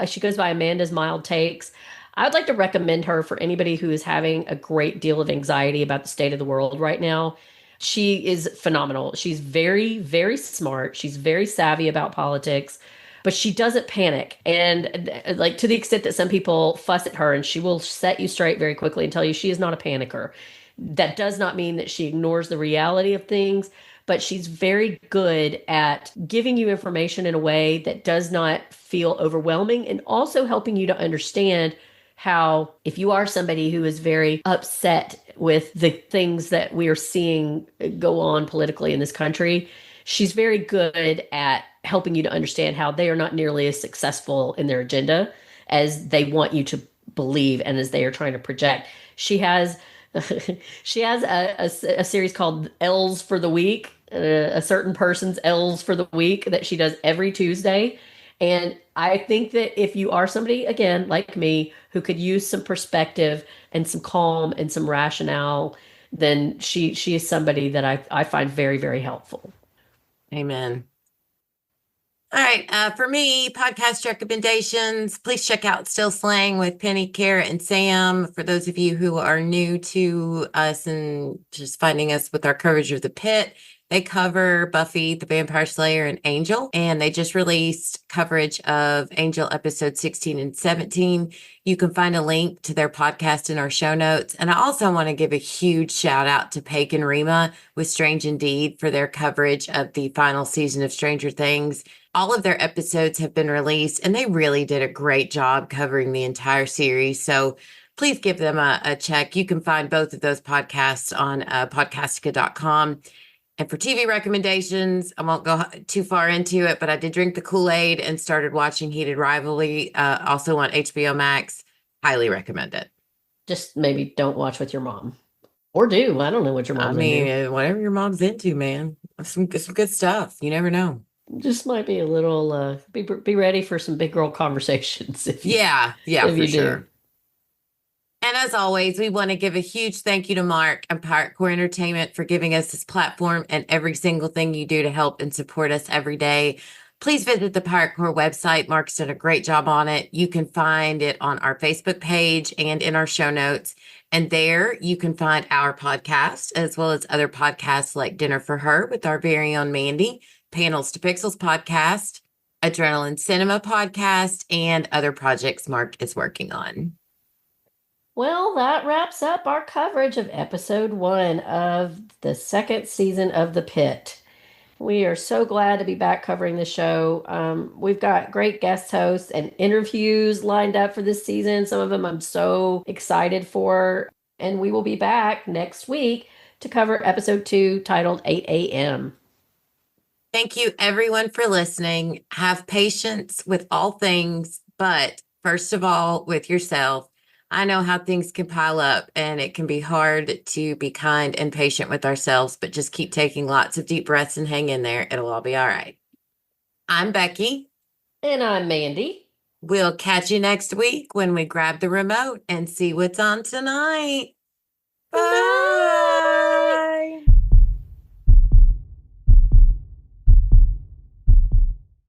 She goes by Amanda's Mild Takes. I would like to recommend her for anybody who is having a great deal of anxiety about the state of the world right now. She is phenomenal. She's very, very smart. She's very savvy about politics, but she doesn't panic. And like, to the extent that some people fuss at her, and she will set you straight very quickly and tell you she is not a panicker. That does not mean that she ignores the reality of things, but she's very good at giving you information in a way that does not feel overwhelming, and also helping you to understand how, if you are somebody who is very upset with the things that we are seeing go on politically in this country, she's very good at helping you to understand how they are not nearly as successful in their agenda as they want you to believe and as they are trying to project. She has a series called L's for the Week, a certain person's L's for the week, that she does every Tuesday. And I think that if you are somebody, again, like me, who could use some perspective and some calm and some rationale, then she is somebody that I find very, very helpful. Amen. All right. For me, podcast recommendations, please check out Still Slang with Penny, Kara, and Sam. For those of you who are new to us and just finding us with our coverage of the Pitt, they cover Buffy, the Vampire Slayer, and Angel. And they just released coverage of Angel episode 16 and 17. You can find a link to their podcast in our show notes. And I also want to give a huge shout out to Paige and Rima with Strange Indeed for their coverage of the final season of Stranger Things. All of their episodes have been released, and they really did a great job covering the entire series. So please give them a check. You can find both of those podcasts on podcastica.com. And for TV recommendations, I won't go too far into it, but I did drink the Kool-Aid and started watching Heated Rivalry, also on HBO Max. Highly recommend it. Just maybe don't watch with your mom. Or do. I don't know what your mom's into. Whatever your mom's into, man. Some good stuff. You never know. Just might be a little, be ready for some big girl conversations. If you, yeah, if for you sure. do. And as always, we want to give a huge thank you to Mark and Pirate Core Entertainment for giving us this platform and every single thing you do to help and support us every day. Please visit the Pirate Core website. Mark's done a great job on it. You can find it on our Facebook page and in our show notes. And there you can find our podcast, as well as other podcasts like Dinner for Her with our very own Mandy, Panels to Pixels podcast, Adrenaline Cinema podcast, and other projects Mark is working on. Well, that wraps up our coverage of episode 1 of the second season of The Pitt. We are so glad to be back covering the show. We've got great guest hosts and interviews lined up for this season. Some of them I'm so excited for. And we will be back next week to cover episode 2 titled 8 a.m. Thank you, everyone, for listening. Have patience with all things, but first of all, with yourself. I know how things can pile up and it can be hard to be kind and patient with ourselves, but just keep taking lots of deep breaths and hang in there. It'll all be all right. I'm Becky. And I'm Mandy. We'll catch you next week when we grab the remote and see what's on tonight. Bye.